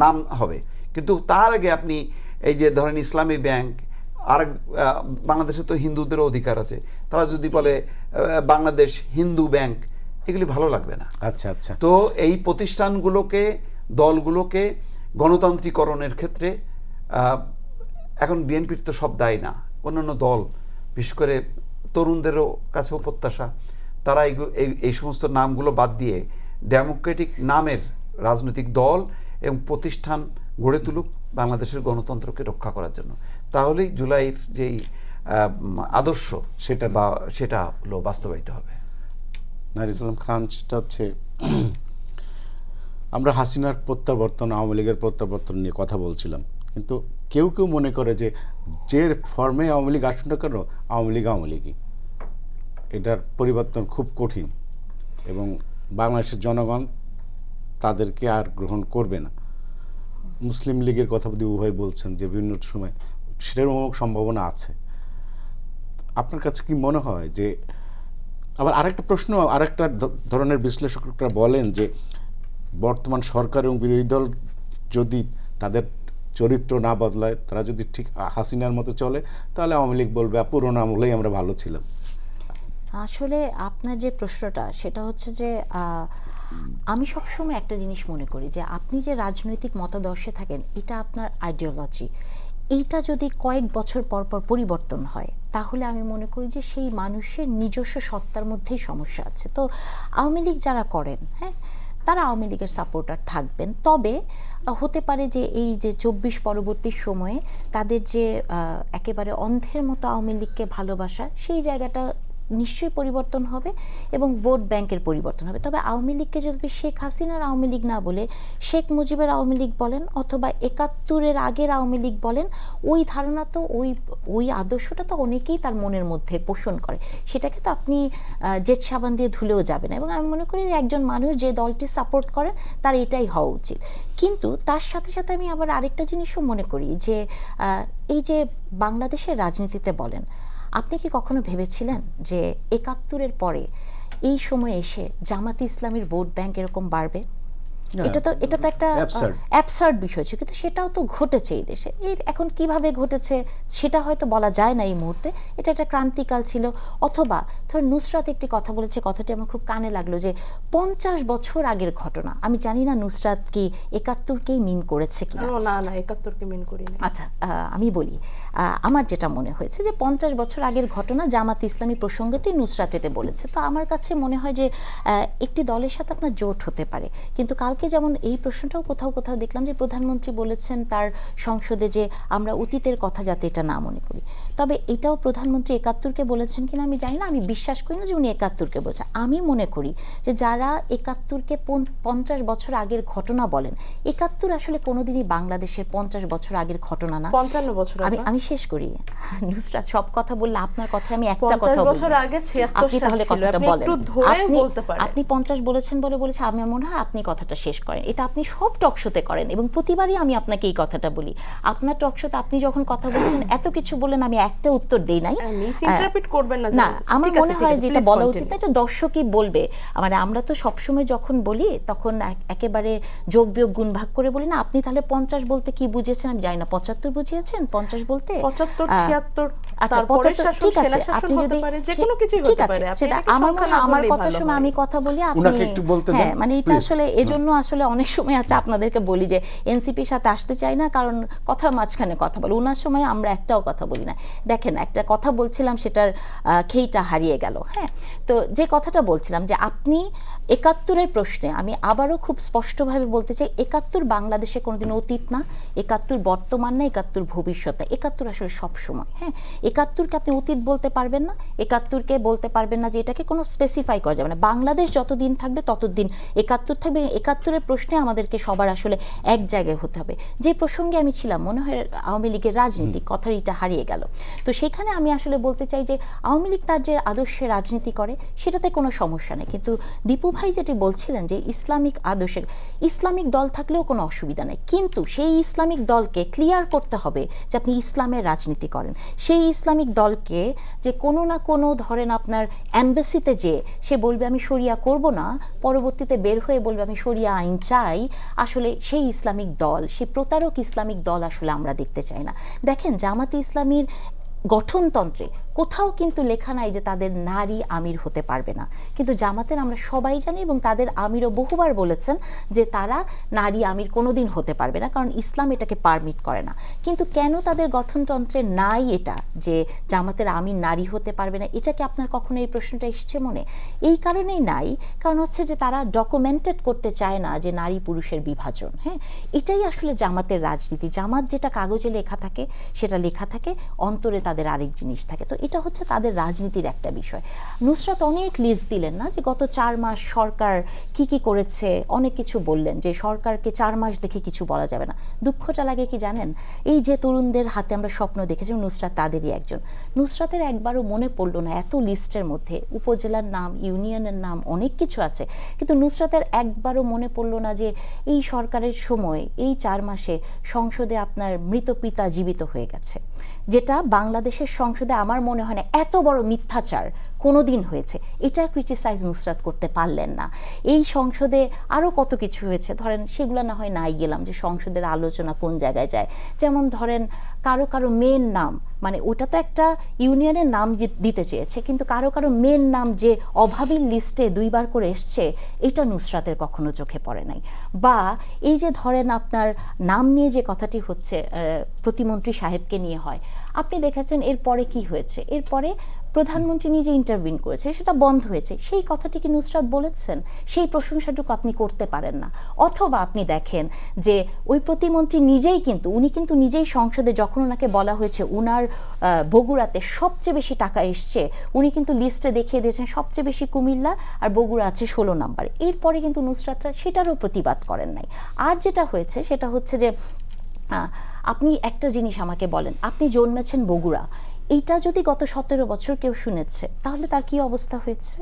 Speaker 3: নাম হবে, কিন্তু তার আগে আপনি এই যে ধরেন ইসলামী ব্যাংক, আর বাংলাদেশে তো হিন্দুদেরও অধিকার আছে, তারা যদি বলে বাংলাদেশ হিন্দু ব্যাংক, এগুলি ভালো লাগবে না।
Speaker 1: আচ্ছা আচ্ছা।
Speaker 3: তো এই প্রতিষ্ঠানগুলোকে, দলগুলোকে গণতান্ত্রিকরণের ক্ষেত্রে এখন বিএনপির তো সব দায় না, অন্যান্য দল, বিশেষ করে তরুণদেরও কাছেও প্রত্যাশা, তারা এই সমস্ত নামগুলো বাদ দিয়ে ডেমোক্রেটিক নামের রাজনৈতিক দল এবং প্রতিষ্ঠান গড়ে তুলুক বাংলাদেশের গণতন্ত্রকে রক্ষা করার জন্য। তাহলেই জুলাইয়ের যেই আদর্শ সেটা হলো বাস্তবায়িত হবে।
Speaker 1: নাহিদ ইসলাম খান, সেটা হচ্ছে আমরা হাসিনার প্রত্যাবর্তন, আওয়ামী লীগের প্রত্যাবর্তন নিয়ে কথা বলছিলাম, কিন্তু কেউ কেউ মনে করে যে ফর্মে আওয়ামী লীগ আসুন না কেন, আওয়ামী লীগই, এটার পরিবর্তন খুব কঠিন এবং বাংলাদেশের জনগণ তাদেরকে আর গ্রহণ করবে না। মুসলিম লীগের কথা যদি উভয় বলছেন যে বিভিন্ন সময় সেটার সম্ভাবনা আছে, আপনার কাছে কি মনে হয়? যে আবার আরেকটা প্রশ্ন, আরেকটা ধরনের বিশ্লেষকরা বলেন যে বর্তমান সরকার এবং বিরোধী দল যদি তাদের চরিত্র না বদলায়, তারা যদি ঠিক হাসিনার মতো চলে, তাহলে আওয়ামী লীগ বলবে পুরোনো আমলেই আমরা ভালো ছিলাম।
Speaker 4: আসলে আপনার যে প্রশ্নটা, সেটা হচ্ছে যে আমি সবসময় একটা জিনিস মনে করি যে আপনি যে রাজনৈতিক মতাদর্শে থাকেন, এটা আপনার আইডিওলজি, এইটা যদি কয়েক বছর পর পর পরিবর্তন হয়, তাহলে আমি মনে করি যে সেই মানুষের নিজস্ব সত্তার মধ্যেই সমস্যা আছে। তো আওয়ামী লীগ যারা করেন, হ্যাঁ, তারা আওয়ামী লীগের সাপোর্টার থাকবেন, তবে হতে পারে যে এই যে 24 পরবর্তী সময়ে তাদের যে একেবারে অন্ধের মতো আওয়ামী লীগকে ভালোবাসা, সেই জায়গাটা নিশ্চয়ই পরিবর্তন হবে এবং ভোট ব্যাংকের পরিবর্তন হবে। তবে আওয়ামী লীগকে যদি শেখ হাসিনার আওয়ামী লীগ না বলে শেখ মুজিবের আওয়ামী লীগ বলেন, অথবা 71-এর আগের আওয়ামী লীগ বলেন, ওই ধারণা তো ওই আদর্শটা তো অনেকেই তার মনের মধ্যে পোষণ করে, সেটাকে তো আপনি জেট সাবান দিয়ে ধুলেও যাবে না। এবং আমি মনে করি একজন মানুষ যে দলটি সাপোর্ট করেন তার এটাই হওয়া উচিত। কিন্তু তার সাথে সাথে আমি আবার আরেকটা জিনিসও মনে করি যে এই যে বাংলাদেশের রাজনীতিতে বলেন, আপনি কি কখনো ভেবেছিলেন যে 71-এর পরে এই সময় এসে জামাতে ইসলামীর ভোট ব্যাংক এরকম বাড়বে? এটা তো একটা অ্যাবসার্ড বিষয় ছিল, কিন্তু সেটাও তো ঘটেছে এই দেশে। এখন কিভাবে ঘটেছে সেটা হয়তো বলা যায় না এই মুহূর্তে, এটা একটা ক্রান্তিকাল ছিল। অথবা ধর নুসরাত একটি কথা বলেছে, কথাটি আমার খুব কানে লাগলো, যে 50 বছর আগের ঘটনা। আমি জানি না নুসরাত কি 71-কেই মিন করেছে কিনা।
Speaker 2: না 71-কে মিন করিনি।
Speaker 4: আচ্ছা, আমি বলি, আমার যেটা মনে হয়েছে যে 50 বছর আগের ঘটনা জামাত ইসলামী প্রসঙ্গতেই নুসরাত এটা বলেছে। তো আমার কাছে মনে হয় যে একটি দলের সাথে আপনার জোট হতে পারে, কিন্তু কালকে যেমন এই প্রশ্নটাও কোথাও কোথাও দেখলাম যে প্রধানমন্ত্রী বলেছেন তার সংসদে যে আমরা অতীতের কথা যাতে এটা না মনে করি। তবে এটাও প্রধানমন্ত্রী 71-কে বলেছেন কিনা আমি জানি না, আমি বিশ্বাস করি না যে উনি 71-কে বলছেন। আমি মনে করি যে যারা 71-কে 50 বছর আগের ঘটনা বলেন, 71 আসলে কোনোদিনই বাংলাদেশের 50 বছর আগের ঘটনা না,
Speaker 2: 55 বছর।
Speaker 4: আমি শেষ করি। নুসরাত সব কথা বললে আপনার কথা আমি একটা কথা বলবো, আপনি তাহলে কথাটা বলেন। আপনি 50 বলেছেন বলেছে, আমার মনে হয় আপনি কথাটা শেষ জিজ্ঞেস করেন, এটা আপনি সব টক শোতে করেন এবং প্রতিবারই আমি আপনাকে এই কথাটা বলি, আপনার টক শোতে আপনি যখন কথা বলছেন এত কিছু বলেন, আমি একটা উত্তর দেই নাই।
Speaker 2: মিসইন্টারপ্রিট করবেন না।
Speaker 4: না, আমার
Speaker 2: ঠিক আছে,
Speaker 4: মনে হয়
Speaker 2: ঠিক আছে,
Speaker 4: যেটা
Speaker 2: please
Speaker 4: বলা
Speaker 2: continue.
Speaker 4: উচিত না, এটা দর্শকই বলবে। মানে আমরা তো সবসময় যখন বলি তখন একেবারে যোগ বিয়োগ গুণ ভাগ করে বলি না। আপনি তাহলে 50 বলতে কি বুঝিয়েছেন আমি জানি না, 75 বুঝিয়েছেন 50 বলতে?
Speaker 2: 75, 76,
Speaker 4: আচ্ছা
Speaker 2: তারপরে
Speaker 4: 75,
Speaker 2: শাসন,
Speaker 4: ঠিক আছে,
Speaker 2: সেনা শাসন
Speaker 4: আপনি
Speaker 2: হতে
Speaker 4: যদি
Speaker 2: পারে, যে কোনো কিছুই
Speaker 4: ঠিক
Speaker 2: হতে
Speaker 4: আছে,
Speaker 2: পারে। আপনি
Speaker 4: সেটা
Speaker 2: এটাকে
Speaker 4: আমার মনে
Speaker 2: সংখ্যা না
Speaker 4: হয় আমার
Speaker 2: বললেই
Speaker 4: কথার
Speaker 2: ভালো
Speaker 4: সময়
Speaker 2: হয়।
Speaker 4: আমি কথা বলি, আপনি
Speaker 1: উনাকে একটু বলতে দেন,
Speaker 4: হ্যাঁ, মানে এটা
Speaker 1: please।
Speaker 4: আসলে এজন্য আসলে অনেক সময় আছে আপনাদেরকে বলি যে এনসিপির সাথে আসতে চাই না, কারণ কথার মাঝখানে কথা বলি। ওনার সময় আমরা একটাও কথা বলি না। দেখেন, একটা কথা বলছিলাম, সেটার খেইটা হারিয়ে গেল। হ্যাঁ, তো যে কথাটা বলছিলাম যে আপনি 71-এর প্রশ্নে আমি আবারও খুব স্পষ্টভাবে বলতে চাই, 71 বাংলাদেশে কোনোদিন অতীত না, 71 বর্তমান না, 71 ভবিষ্যৎ না, 71 আসলে সবসময়। হ্যাঁ, 71কে আপনি অতীত বলতে পারবেন না, 71কে বলতে পারবেন না যে এটাকে কোনো স্পেসিফাই করা যাবে না। বাংলাদেশ যতদিন থাকবে ততদিন 71 থাকবে। 71-এর প্রশ্নে আমাদেরকে সবার আসলে এক জায়গায় হতে হবে। যে প্রসঙ্গে আমি ছিলাম, মনে হয় আওয়ামী লীগের রাজনীতি, কথার এটা হারিয়ে গেল। তো সেখানে আমি আসলে বলতে চাই যে আওয়ামী লীগ তার যে আদর্শে রাজনীতি করে সেটাতে কোনো সমস্যা নেই, কিন্তু দীপু ভাই যেটি বলছিলেন যে ইসলামিক আদর্শের, ইসলামিক দল থাকলেও কোনো অসুবিধা নেই, কিন্তু সেই ইসলামিক দলকে ক্লিয়ার করতে হবে যে আপনি ইসলামের রাজনীতি করেন। সেই ইসলামিক দলকে যে কোনো না কোনো, ধরেন আপনার অ্যাম্বাসিতে যে সে বলবে আমি শরিয়া করব না, পরবর্তীতে বের হয়ে বলবে আমি শরিয়া আইন চাই, আসলে সেই ইসলামিক দল, সেই প্রতারক ইসলামিক দল আসলে আমরা দেখতে চাই না। দেখেন, জামাতে ইসলামীর গঠনতন্ত্রে কোথাও কিন্তু লেখা নাই যে তাদের নারী আমির হতে পারবে না, কিন্তু জামাতের আমরা সবাই জানি এবং তাদের আমিরও বহুবার বলেছেন যে তারা নারী আমির কোনোদিন হতে পারবে না, কারণ ইসলাম এটাকে পারমিট করে না। কিন্তু কেন তাদের গঠনতন্ত্রে নাই এটা যে জামাতের আমির নারী হতে পারবে না? এটাকে আপনার কখনো এই প্রশ্নটা এসছে মনে? এই কারণেই নাই, কারণ হচ্ছে যে তারা ডকুমেন্টেড করতে চায় না যে নারী পুরুষের বিভাজন। হ্যাঁ, এটাই আসলে জামাতের রাজনীতি। জামাত যেটা কাগজে লেখা থাকে সেটা লেখা থাকে, অন্তরে তাদের আরেক জিনিস থাকে। তো এটা হচ্ছে তাদের রাজনীতির একটা বিষয়। নুসরাত অনেক লিস্ট দিলেন না যে গত 4 মাস সরকার কি কি করেছে, অনেক কিছু বললেন যে সরকারকে 4 মাস দেখে কিছু বলা যাবে না। দুঃখটা লাগে কি জানেন, এই যে তরুণদের হাতে আমরা স্বপ্ন দেখেছি, নুসরাত তাদেরই একজন। নুসরাতের একবারও মনে পড়লো না এত লিস্টের মধ্যে উপজেলার নাম, ইউনিয়নের নাম, অনেক কিছু আছে, কিন্তু নুসরাতের একবারও মনে পড়লো না যে এই সরকারের সময় এই 4 মাসে সংসদে আপনার মৃত পিতা জীবিত হয়ে গেছে, যেটা বাংলাদেশের সংসদে আমার মনে হয় না এত বড় মিথ্যাচার কোনোদিন হয়েছে। এটা ক্রিটিসাইজ নুসরাত করতে পারলেন না। এই সংসদে আরও কত কিছু হয়েছে, ধরেন সেগুলো না হয় নাই গেলাম যে সংসদের আলোচনা কোন জায়গায় যায়, যেমন ধরেন কারো কারো মেন নাম, মানে ওটা তো একটা ইউনিয়নের নাম দিতে চেয়েছে, কিন্তু কারো কারো মেন নাম যে অভাবীর লিস্টে 2 বার করে এসছে, এটা নুসরাতের কখনো চোখে পড়ে নাই। বা এই যে ধরেন আপনার নাম নিয়ে যে কথাটি হচ্ছে প্রতিমন্ত্রী সাহেবকে নিয়ে হয়, আপনি দেখেছেন এরপরে কি হয়েছে, এরপরে প্রধানমন্ত্রী নিজে ইন্টারভিউ করেছে, সেটা বন্ধ হয়েছে। সেই কথাটি কি নুসরাত বলেছেন? সেই প্রশংসাটুকু আপনি করতে পারেন না। অথবা আপনি দেখেন যে ওই প্রতিমন্ত্রী নিজেই কিন্তু, উনি কিন্তু নিজেই সংসদে যখন ওনাকে বলা হয়েছে উনার বগুড়াতে সবচেয়ে বেশি টাকা এসছে, উনি কিন্তু লিস্টে দেখিয়ে দিয়েছেন সবচেয়ে বেশি কুমিল্লা আর বগুড়া আছে 16 নম্বরে। এরপরে কিন্তু নুসরাতরা সেটারও প্রতিবাদ করেন নাই। আর যেটা হয়েছে সেটা হচ্ছে যে আপনি একটা জিনিস আমাকে বলেন, আপনি জন্মেছেন বগুড়া, এইটা যদি গত 17 বছর কেউ শুনেছে তাহলে তার কি অবস্থা হয়েছে?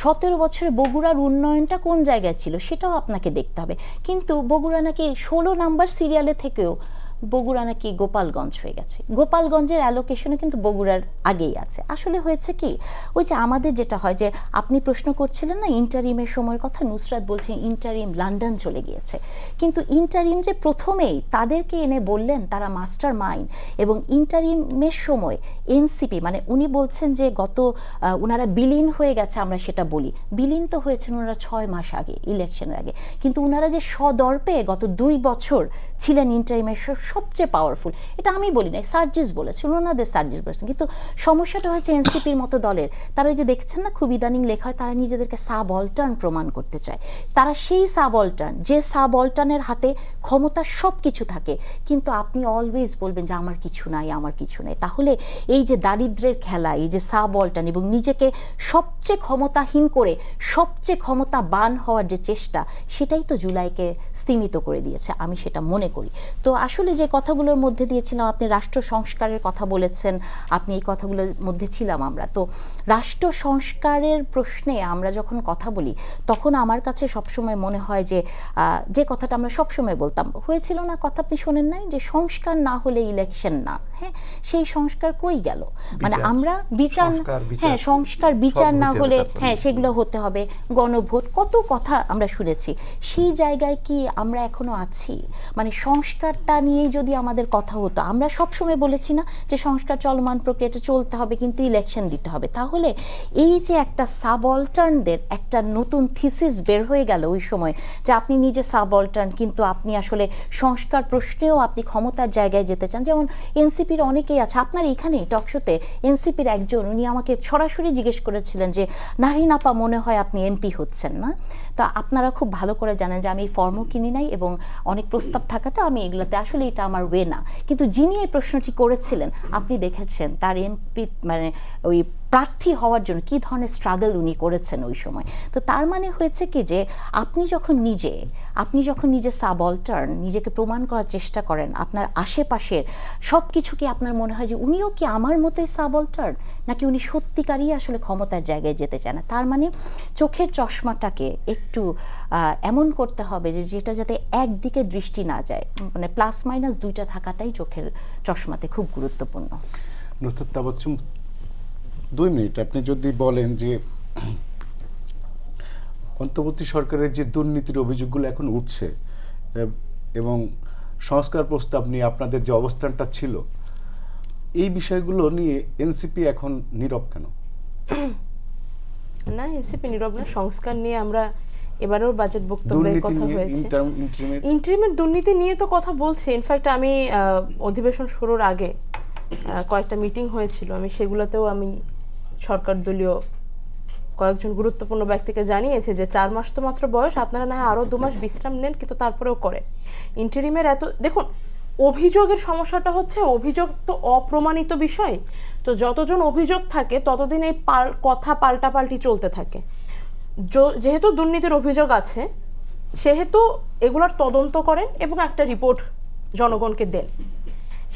Speaker 4: 17 বছরে বগুড়ার উন্নয়নটা কোন জায়গায় ছিল সেটাও আপনাকে দেখতে হবে। কিন্তু বগুড়া নাকি 16 নাম্বার সিরিয়ালে থেকেও বগুড়া নাকি গোপালগঞ্জ হয়ে গেছে। গোপালগঞ্জের অ্যালোকেশনে কিন্তু বগুড়ার আগেই আছে। আসলে হয়েছে কি, ওই যে আমাদের যেটা হয় যে আপনি প্রশ্ন করছিলেন না ইন্টারিমের সময়ের কথা, নুসরাত বলছেন ইন্টারিম লন্ডন চলে গিয়েছে, কিন্তু ইন্টারিম যে প্রথমেই তাদেরকে এনে বললেন তারা মাস্টার মাইন্ড, এবং ইন্টারিমের সময় এনসিপি, মানে উনি বলছেন যে গত ওনারা বিলীন হয়ে গেছে, আমরা সেটা বলি, বিলীন তো হয়েছেন ওনারা 6 মাস আগে, ইলেকশনের আগে, কিন্তু ওনারা যে সদর্পে গত 2 বছর ছিলেন ইন্টারিমের সবচেয়ে পাওয়ারফুল, এটা আমি বলি নাই, সার্জিস বলেছেন, ওনাদের সার্জিস বলেছেন। কিন্তু সমস্যাটা হয়েছে এনসিপির মতো দলের, তারা ওই যে দেখছেন না খুব ইদানিং লেখা হয়, তারা নিজেদেরকে সাবঅল্টার্ন প্রমাণ করতে চায়। তারা সেই সাবঅল্টার্ন, যে সাবঅল্টার্নের হাতে ক্ষমতা সব কিছু থাকে, কিন্তু আপনি অলওয়েজ বলবেন যে আমার কিছু নাই, আমার কিছু নেই। তাহলে এই যে দারিদ্র্যের খেলা, এই যে সাবঅল্টার্ন এবং নিজেকে সবচেয়ে ক্ষমতাহীন করে সবচেয়ে ক্ষমতাবান হওয়ার যে চেষ্টা, সেটাই তো জুলাইকে স্তিমিত করে দিয়েছে, আমি সেটা মনে করি। তো আসলে যে যে কথাগুলোর মধ্যে দিয়েছিলাম, আপনি রাষ্ট্র সংস্কারের কথা বলেছেন, আপনি এই কথাগুলোর মধ্যে ছিলাম আমরা। তো রাষ্ট্র সংস্কারের প্রশ্নে আমরা যখন কথা বলি তখন আমার কাছে সবসময় মনে হয় যে কথাটা আমরা সবসময় বলতাম, হয়েছিল না কথা, আপনি শোনেন নাই, যে সংস্কার না হলে ইলেকশন না। হ্যাঁ, সেই সংস্কার কই গেল? মানে আমরা বিচার, হ্যাঁ সংস্কার বিচার না হলে, হ্যাঁ সেগুলো হতে হবে, গণভোট, কত কথা আমরা শুনেছি। সেই জায়গায় কি আমরা এখনো আছি? মানে সংস্কারটা নিয়েই যদি আমাদের কথা হতো, আমরা সবসময় বলেছি না যে সংস্কার চলমান প্রক্রিয়াটা চলতে হবে কিন্তু ইলেকশন দিতে হবে, তাহলে এই যে একটা সাবঅল্টার্নদের একটা নতুন থিসিস বের হয়ে গেল ওই সময়, যে আপনি নিজে সাবঅল্টার্ন কিন্তু আপনি আসলে সংস্কার প্রশ্নেও আপনি ক্ষমতার জায়গায় যেতে চান। যেমন এনসিপির অনেকেই আছে, আপনার এখানেই টকশোতে এনসিপির একজন, উনি আমাকে সরাসরি জিজ্ঞেস করেছিলেন যে নারীন আপা মনে হয় আপনি এমপি হচ্ছেন না। তো আপনারা খুব ভালো করে জানেন যে আমি এই ফর্মও কিনি নাই এবং অনেক প্রস্তাব থাকাতে আমি এগুলোতে, আসলে এটা আমার ওয়ে না। কিন্তু যিনি এই প্রশ্নটি করেছিলেন আপনি দেখেছেন তার এমপি মানে ওই প্রার্থী হওয়ার জন্য কী ধরনের স্ট্রাগল উনি করেছেন ওই সময়। তো তার মানে হয়েছে কি যে আপনি যখন নিজে সাবঅল্টার্ন, নিজেকে প্রমাণ করার চেষ্টা করেন, আপনার আশেপাশের সব কিছু কি আপনার মনে হয় যে উনিও কি আমার মতোই সাবঅল্টার্ন, নাকি উনি সত্যিকারই আসলে ক্ষমতার জায়গায় যেতে চায় না? তার মানে চোখের চশমাটাকে একটু এমন করতে হবে যে যেটা যাতে একদিকে দৃষ্টি না যায়, মানে প্লাস মাইনাস দুইটা থাকাটাই চোখের চশমাতে খুব গুরুত্বপূর্ণ।
Speaker 1: নুসরাত তাবাসসুম, 2 মিনিট আপনি যদি বলেন যে অন্তর্বর্তী সরকারের যে দুর্নীতির অভিযোগগুলো এখন উঠছে এবং সংস্কার প্রস্তাব নিয়ে আপনাদের যে অবস্থানটা ছিল, এই বিষয়গুলো নিয়ে এনসিপি এখন নীরব কেন?
Speaker 2: না, এনসিপি নীরব না। সংস্কার নিয়ে আমরা এবারেও বাজেট বক্তব্যে কথা হয়েছে, ইন্টারিমের দুর্নীতি নিয়ে তো কথা বলছে। ইনফ্যাক্ট আমি অধিবেশন শুরুর আগে কয়েকটা মিটিং হয়েছিল, আমি সেগুলোতেও আমি সরকার দলীয় কয়েকজন গুরুত্বপূর্ণ ব্যক্তিকে জানিয়েছে যে 4 মাস তো মাত্র বয়স, আপনারা না হয় আরও 2 মাস বিশ্রাম নেন, কিন্তু তারপরেও করে ইন্টারিমের এত। দেখুন, অভিযোগের সমস্যাটা হচ্ছে অভিযোগ তো অপ্রমাণিত বিষয়, তো যতজন অভিযোগ থাকে ততদিন এই কথা পাল্টাপাল্টি চলতে থাকে। যেহেতু দুর্নীতির অভিযোগ আছে সেহেতু এগুলোর তদন্ত করেন এবং একটা রিপোর্ট জনগণকে দেন।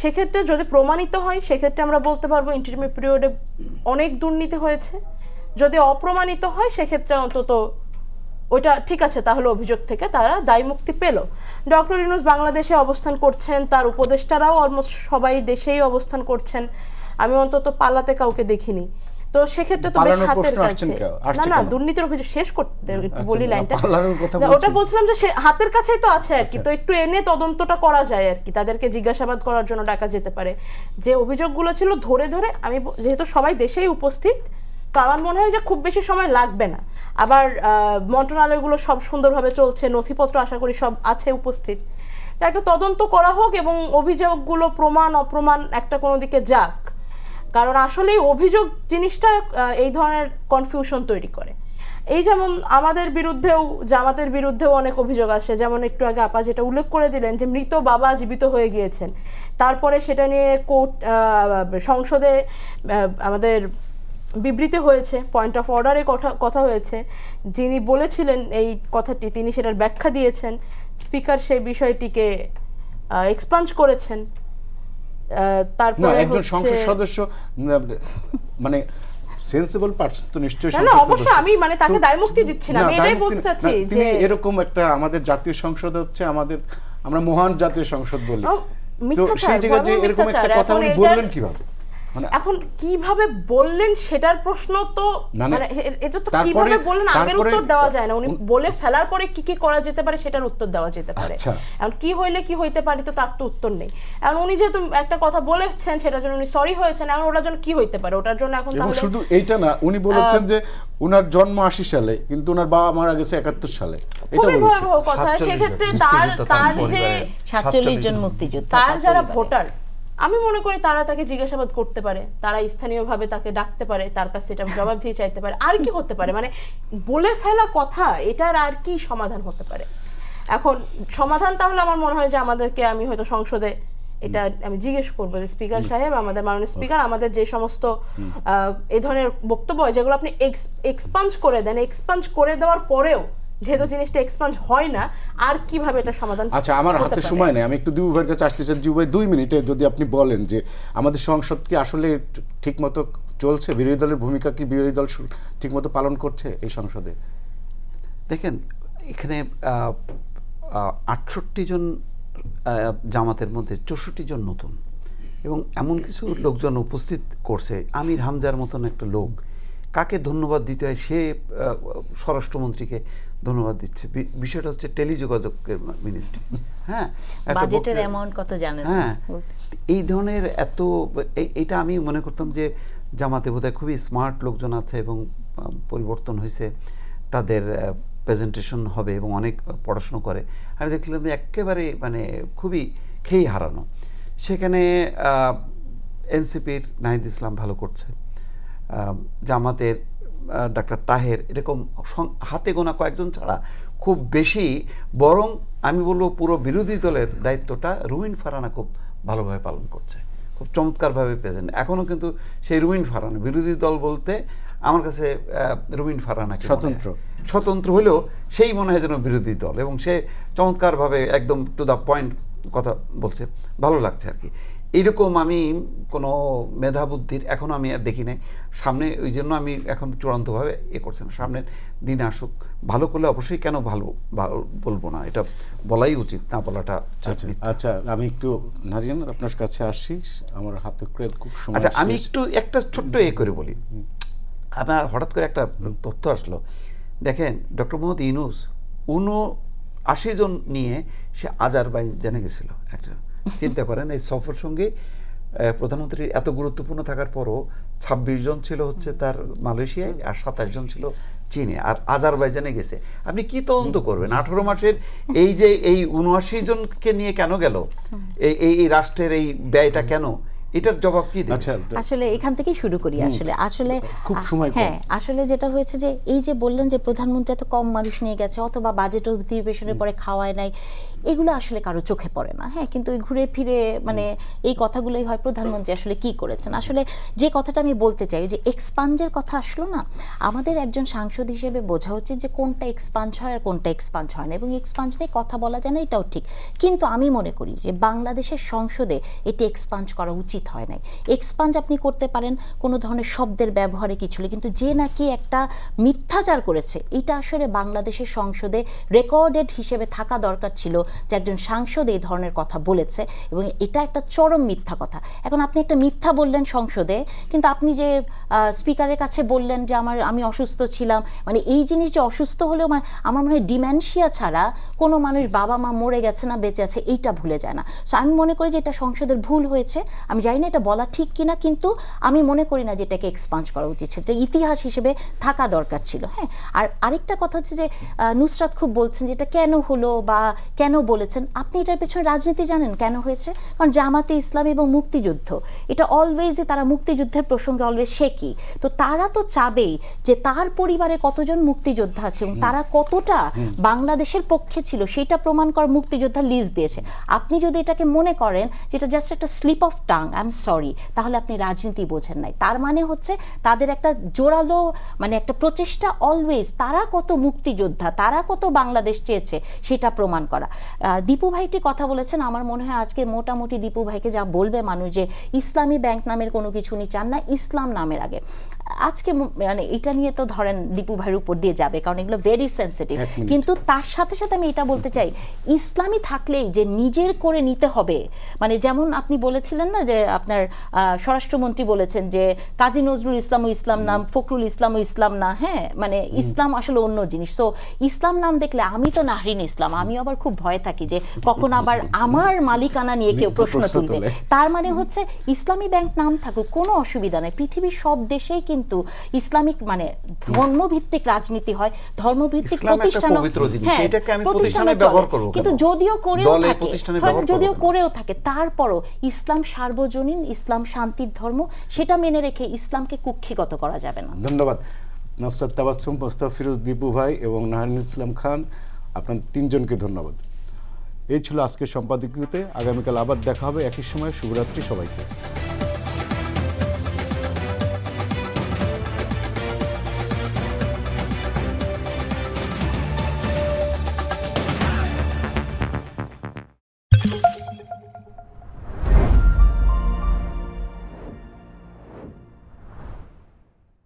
Speaker 2: সেক্ষেত্রে যদি প্রমাণিত হয় সেক্ষেত্রে আমরা বলতে পারবো ইন্টারিমের পিরিয়ডে অনেক দুর্নীতি হয়েছে। যদি অপ্রমাণিত হয় সেক্ষেত্রে অন্তত ওইটা ঠিক আছে, তাহলে অভিযোগ থেকে তারা দায় মুক্তি পেল। ডক্টর ইউনূস বাংলাদেশে অবস্থান করছেন, তার উপদেষ্টারাও অলমোস্ট সবাই দেশেই অবস্থান করছেন, আমি অন্তত পালাতে কাউকে দেখিনি। তো সেক্ষেত্রে তো বেশ হাতের কাছে না দুর্নীতির অভিযোগ শেষ করতে বলি লাইনটা, ওটা বলছিলাম যে হাতের কাছেই তো আছে আর কি। তো একটু এনে তদন্তটা করা যায় আর কি, তাদেরকে জিজ্ঞাসাবাদ করার জন্য ডাকা যেতে পারে। যে অভিযোগগুলো ছিল ধরে ধরে, আমি যেহেতু সবাই দেশেই উপস্থিত, তো আমার মনে হয় যে খুব বেশি সময় লাগবে না। আবার মন্ত্রণালয়গুলো সব সুন্দরভাবে চলছে, নথিপত্র আশা করি সব আছে উপস্থিত। তো একটা তদন্ত করা হোক এবং অভিযোগগুলো প্রমাণ অপ্রমাণ একটা কোনো দিকে যাক, কারণ আসলে অভিযোগ জিনিসটা এই ধরনের কনফিউশন তৈরি করে। এই যেমন আমাদের বিরুদ্ধেও, জামাতের বিরুদ্ধেও অনেক অভিযোগ আসে, যেমন একটু আগে আপা যেটা উল্লেখ করে দিলেন যে মৃত বাবা জীবিত হয়ে গিয়েছেন, তারপরে সেটা নিয়ে কোর্ট সংসদে আমাদের বিবৃতি হয়েছে, পয়েন্ট অফ অর্ডারে কথা হয়েছে, যিনি বলেছিলেন এই কথাটি তিনি সেটার ব্যাখ্যা দিয়েছেন, স্পিকার সেই বিষয়টিকে এক্সপাঞ্জ করেছেন। তারপরে
Speaker 1: একজন সংসদ সদস্য মানে সেন্সিবল পারসন তো নিশ্চয়ই
Speaker 2: না, অবশ্যই আমি মানে তাকে দায় মুক্তি দিচ্ছি না, আমি এটাই বলতে চাচ্ছি যে
Speaker 1: এরকম একটা আমাদের জাতীয় সংসদ হচ্ছে আমরা মহান জাতীয় সংসদ বলি, তো সেই জায়গায় যে এরকম একটা কথা উনি বললেন কিভাবে,
Speaker 2: এখন কিভাবে বললেন সেটার প্রশ্ন তো মানে এটা তো কিভাবে বললেন আগের উত্তর দেওয়া যায় না, উনি বলে ফেলার পরে কি কি করা যেতে পারে সেটার উত্তর দেওয়া যেতে পারে। এখন কি হইলে কি হইতে পারে তো তার তো উত্তর নেই। এখন উনি যেহেতু একটা কথা বলেছেন সেটার জন্য উনি সরি হয়েছেন, এখন ওটার জন্য কি হইতে পারে, ওটার জন্য এখন তাহলে
Speaker 1: শুধু এইটা না, উনি বলেছেন যে উনার জন্ম 80 সালে কিন্তু ওনার বাবা মারা গেছে 71 সালে, এটা বলেছেন।
Speaker 2: খুবই কথা। সেক্ষেত্রে তার যে
Speaker 4: 47 জন মুক্তিযোদ্ধা,
Speaker 2: তার যারা ভোটার, আমি মনে করি তারা তাকে জিজ্ঞাসাবাদ করতে পারে, তারা স্থানীয়ভাবে তাকে ডাকতে পারে, তার কাছে এটা জবাব দিয়ে চাইতে পারে। আর কি হতে পারে, মানে বলে ফেলা কথা, এটার আর কি সমাধান হতে পারে? এখন সমাধান তাহলে আমার মনে হয় যে আমাদেরকে, আমি হয়তো সংসদে এটা আমি জিজ্ঞেস করবো যে স্পিকার সাহেব, আমাদের মাননীয় স্পিকার, আমাদের যে সমস্ত এই ধরনের বক্তব্য যেগুলো আপনি এক্সপাঞ্জ করে দেন, এক্সপাঞ্জ করে দেওয়ার পরেও যেহেতু জিনিসটা এক্সপাঞ্জ হয় না, আর কিভাবে এটা সমাধান
Speaker 1: আচ্ছা, আমার
Speaker 2: করতে
Speaker 1: হাতে
Speaker 2: পারে?
Speaker 1: সময় নেই, আমি একটু দিবু ভাইয়ের কাছে আসতে চাই। দিবু ভাই 2 মিনিটে যদি আপনি বলেন যে আমাদের সংসদ কি আসলে ঠিকমতো চলছে, বিরোধী দলের ভূমিকা কি বিরোধী দল ঠিকমতো পালন করছে এই সংসদে?
Speaker 3: দেখেন, এখানে 68 জন জামাতের মধ্যে 64 জন নতুন, এবং এমন কিছু লোকজন উপস্থিত করছে, আমির হামজার মতন একটা লোক, কাকে ধন্যবাদ দিতে হয় সে স্বরাষ্ট্রমন্ত্রীকে ধন্যবাদ দিচ্ছে। বিষয়টা হচ্ছে টেলিযোগাযোগের মিনিস্ট্রি। হ্যাঁ, একটা
Speaker 4: বাজেটের অ্যামাউন্ট কত জানেন?
Speaker 3: হ্যাঁ, এই ধরনের এত এইটা আমি মনে করতাম যে জামাতে বোধহয় খুবই স্মার্ট লোকজন আছে এবং পরিবর্তন হয়েছে, তাদের প্রেজেন্টেশন হবে এবং অনেক পড়াশুনো করে। আমি দেখলাম যে একেবারে মানে খুবই খেই হারানো। সেখানে এনসিপির নাহিদ ইসলাম ভালো করছে, জামাতের ডাক্তার তাহের, এরকম হাতে গোনা কয়েকজন ছাড়া খুব বেশি, বরং আমি বলবো পুরো বিরোধী দলের দায়িত্বটা রুমিন ফারহানা খুব ভালোভাবে পালন করছে, খুব চমৎকারভাবে প্রেজেন্ট। এখনও কিন্তু সেই রুমিন ফারহানা, বিরোধী দল বলতে আমার কাছে রুমিন ফারহানাকে স্বতন্ত্র হলেও সেই মনে হয় যেন বিরোধী দল, এবং সে চমৎকারভাবে একদম টু দ্য পয়েন্ট কথা বলছে, ভালো লাগছে আর কি। এইরকম আমি কোনো মেধাবুদ্ধির এখনও আমি আর দেখি নাই সামনে, ওই জন্য আমি এখন চূড়ান্তভাবে করছি না। সামনের দিন আসুক, ভালো করলে অবশ্যই কেন ভালো বলবো না, এটা বলাই উচিত, না বলাটা।
Speaker 1: আচ্ছা, আমি একটু নারিয়ান আপনার কাছে আসি, আমার হাতে খুব সময়।
Speaker 3: আচ্ছা, আমি একটু একটা ছোট্ট করে বলি। আপনার হঠাৎ করে একটা তথ্য আসলো, দেখেন ডক্টর মোহাম্মদ ইউনূস ৭৯ জন নিয়ে সে আজারবাইজানে গেছিল। একটা চিন্তা করেন, এই সফর সঙ্গে প্রধানমন্ত্রী এত গুরুত্বপূর্ণ থাকার পরও ২৬ জন ছিল হচ্ছে তার মালয়েশিয়ায়, আর ২৭ জন ছিল চীনে, আর আজারবাইজানে গেছে। আপনি কি তদন্ত করবেন? ১৮ মাসের এই যে এই ৭৯ জনকে নিয়ে কেন গেল, এই রাষ্ট্রের এই ব্যয়টা কেন, এটার জবাব কি দেবে?
Speaker 4: আসলে এখান থেকেই শুরু করি। আসলে
Speaker 1: খুব সময় কম।
Speaker 4: হ্যাঁ, আসলে যেটা হয়েছে যে এই যে বললেন যে প্রধানমন্ত্রী এত কম মানুষ নিয়ে গেছে, অথবা বাজেট অধিবেশনের পরে খাওয়ায় নাই, এগুলো আসলে কারো চোখে পড়ে না। হ্যাঁ, কিন্তু ওই ঘুরে ফিরে মানে এই কথাগুলোই হয় প্রধানমন্ত্রী আসলে কি করেছেন। আসলে যে কথাটা আমি বলতে চাই যে এক্সপাঞ্জের কথা আসলো না, আমাদের একজন সাংসদ হিসেবে বোঝা উচিত যে কোনটা এক্সপাঞ্জ হয় আর কোনটা এক্সপাঞ্জ হয় না, এবং এক্সপাঞ্জ নিয়ে কথা বলা যায় না, এটাও ঠিক। কিন্তু আমি মনে করি যে বাংলাদেশের সংসদে এটি এক্সপাঞ্জ করা উচিত হয় নাই। এক্সপাঞ্জ আপনি করতে পারেন কোনো ধরনের শব্দের ব্যবহারে কিছু হলে, কিন্তু যে নাকি একটা মিথ্যাচার করেছে, এটা আসলে বাংলাদেশের সংসদে রেকর্ডেড হিসেবে থাকা দরকার ছিল যে একজন সাংসদ এই ধরনের কথা বলেছে, এবং এটা একটা চরম মিথ্যা কথা। এখন আপনি একটা মিথ্যা বললেন সংসদে, কিন্তু আপনি যে স্পিকারের কাছে বললেন যে আমি অসুস্থ ছিলাম, মানে এই জিনিস যে অসুস্থ হলেও মানে আমার মনে হয় ডিমেনশিয়া ছাড়া কোনো মানুষ বাবা মা মরে গেছে না বেঁচে আছে এইটা ভুলে যায় না। সো আমি মনে করি যে এটা সংসদের ভুল হয়েছে। আমি জানি না এটা বলা ঠিক কিনা, কিন্তু আমি মনে করি না যে এটাকে এক্সপাঞ্জ করা উচিত, সেটা ইতিহাস হিসেবে থাকা দরকার ছিল। হ্যাঁ, আর আরেকটা কথা হচ্ছে যে নুসরাত খুব বলছেন যে এটা কেন হলো বা কেন বলেছেন। আপনি এটার পেছনে রাজনীতি জানেন কেন হয়েছে? কারণ জামাতে ইসলামী এবং মুক্তিযুদ্ধ, এটা অলওয়েজই তারা মুক্তিযুদ্ধের প্রসঙ্গে অলওয়েজ শেখি, তো তারা তো চাবেই যে তার পরিবারে কতজন মুক্তিযোদ্ধা আছে এবং তারা কতটা বাংলাদেশের পক্ষে ছিল সেটা প্রমাণ করার মুক্তিযোদ্ধার লিস্ট দিয়েছে। আপনি যদি এটাকে মনে করেন যেটা জাস্ট একটা slip of tongue, I am sorry, তাহলে আপনি রাজনীতি বোঝেন নাই। তার মানে হচ্ছে তাদের একটা জোরালো মানে একটা প্রচেষ্টা অলওয়েজ তারা কত মুক্তিযোদ্ধা, তারা কত বাংলাদেশ চেয়েছে সেটা প্রমাণ করা। দীপু ভাইটির কথা বলেছেন, আমার মনে হয় আজকে মোটামুটি দীপু ভাইকে যা বলবে মানুষ যে ইসলামী ব্যাংক নামের কোনো কিছু উনি চান না, ইসলাম নামের আগে আজকে মানে এটা নিয়ে তো ধরেন দীপু ভাইয়ের উপর দিয়ে যাবে, কারণ এগুলো ভেরি সেন্সিটিভ। কিন্তু তার সাথে সাথে আমি এটা বলতে চাই, ইসলামী থাকলেই যে নিজের করে নিতে হবে, মানে যেমন আপনি বলেছিলেন না যে আপনার স্বরাষ্ট্রমন্ত্রী বলেছেন যে কাজী নজরুল ইসলামও ইসলাম নাম, ফখরুল ইসলামও ইসলাম না। হ্যাঁ, মানে ইসলাম আসলে অন্য জিনিস। সো ইসলাম নাম দেখলে আমি তো নাহরিন ইসলাম, আমি আবার খুব ভয় থাকি যে কখন আবার আমার মালিকানা নিয়ে কেউ প্রশ্ন তুলবে। তার মানে হচ্ছে ইসলামী ব্যাংক নাম থাকুক, কোনো অসুবিধা নেই। পৃথিবীর সব দেশেই কিন্তু ইসলামিক মানে ধর্মভিত্তিক রাজনীতি হয়, ধর্মভিত্তিক প্রতিষ্ঠান, হ্যাঁ প্রতিষ্ঠানে চলে। কিন্তু যদিও করেও থাকে তারপরও ইসলাম সার্বজনীন, ইসলাম শান্তির ধর্ম, সেটা মেনে রেখে ইসলামকে কুক্ষিগত করা যাবে না।
Speaker 1: ধন্যবাদ নুসরাত তাবাসসুম, মোস্তফা ফিরোজ, দীপু ভাই এবং নাহরিন ইসলাম খান, আপনার তিনজনকে ধন্যবাদ। এই ছিল আজকের সম্পাদকীয়তে। আগামীকাল আবার দেখা হবে একই সময়। শুভরাত্রি সবাইকে।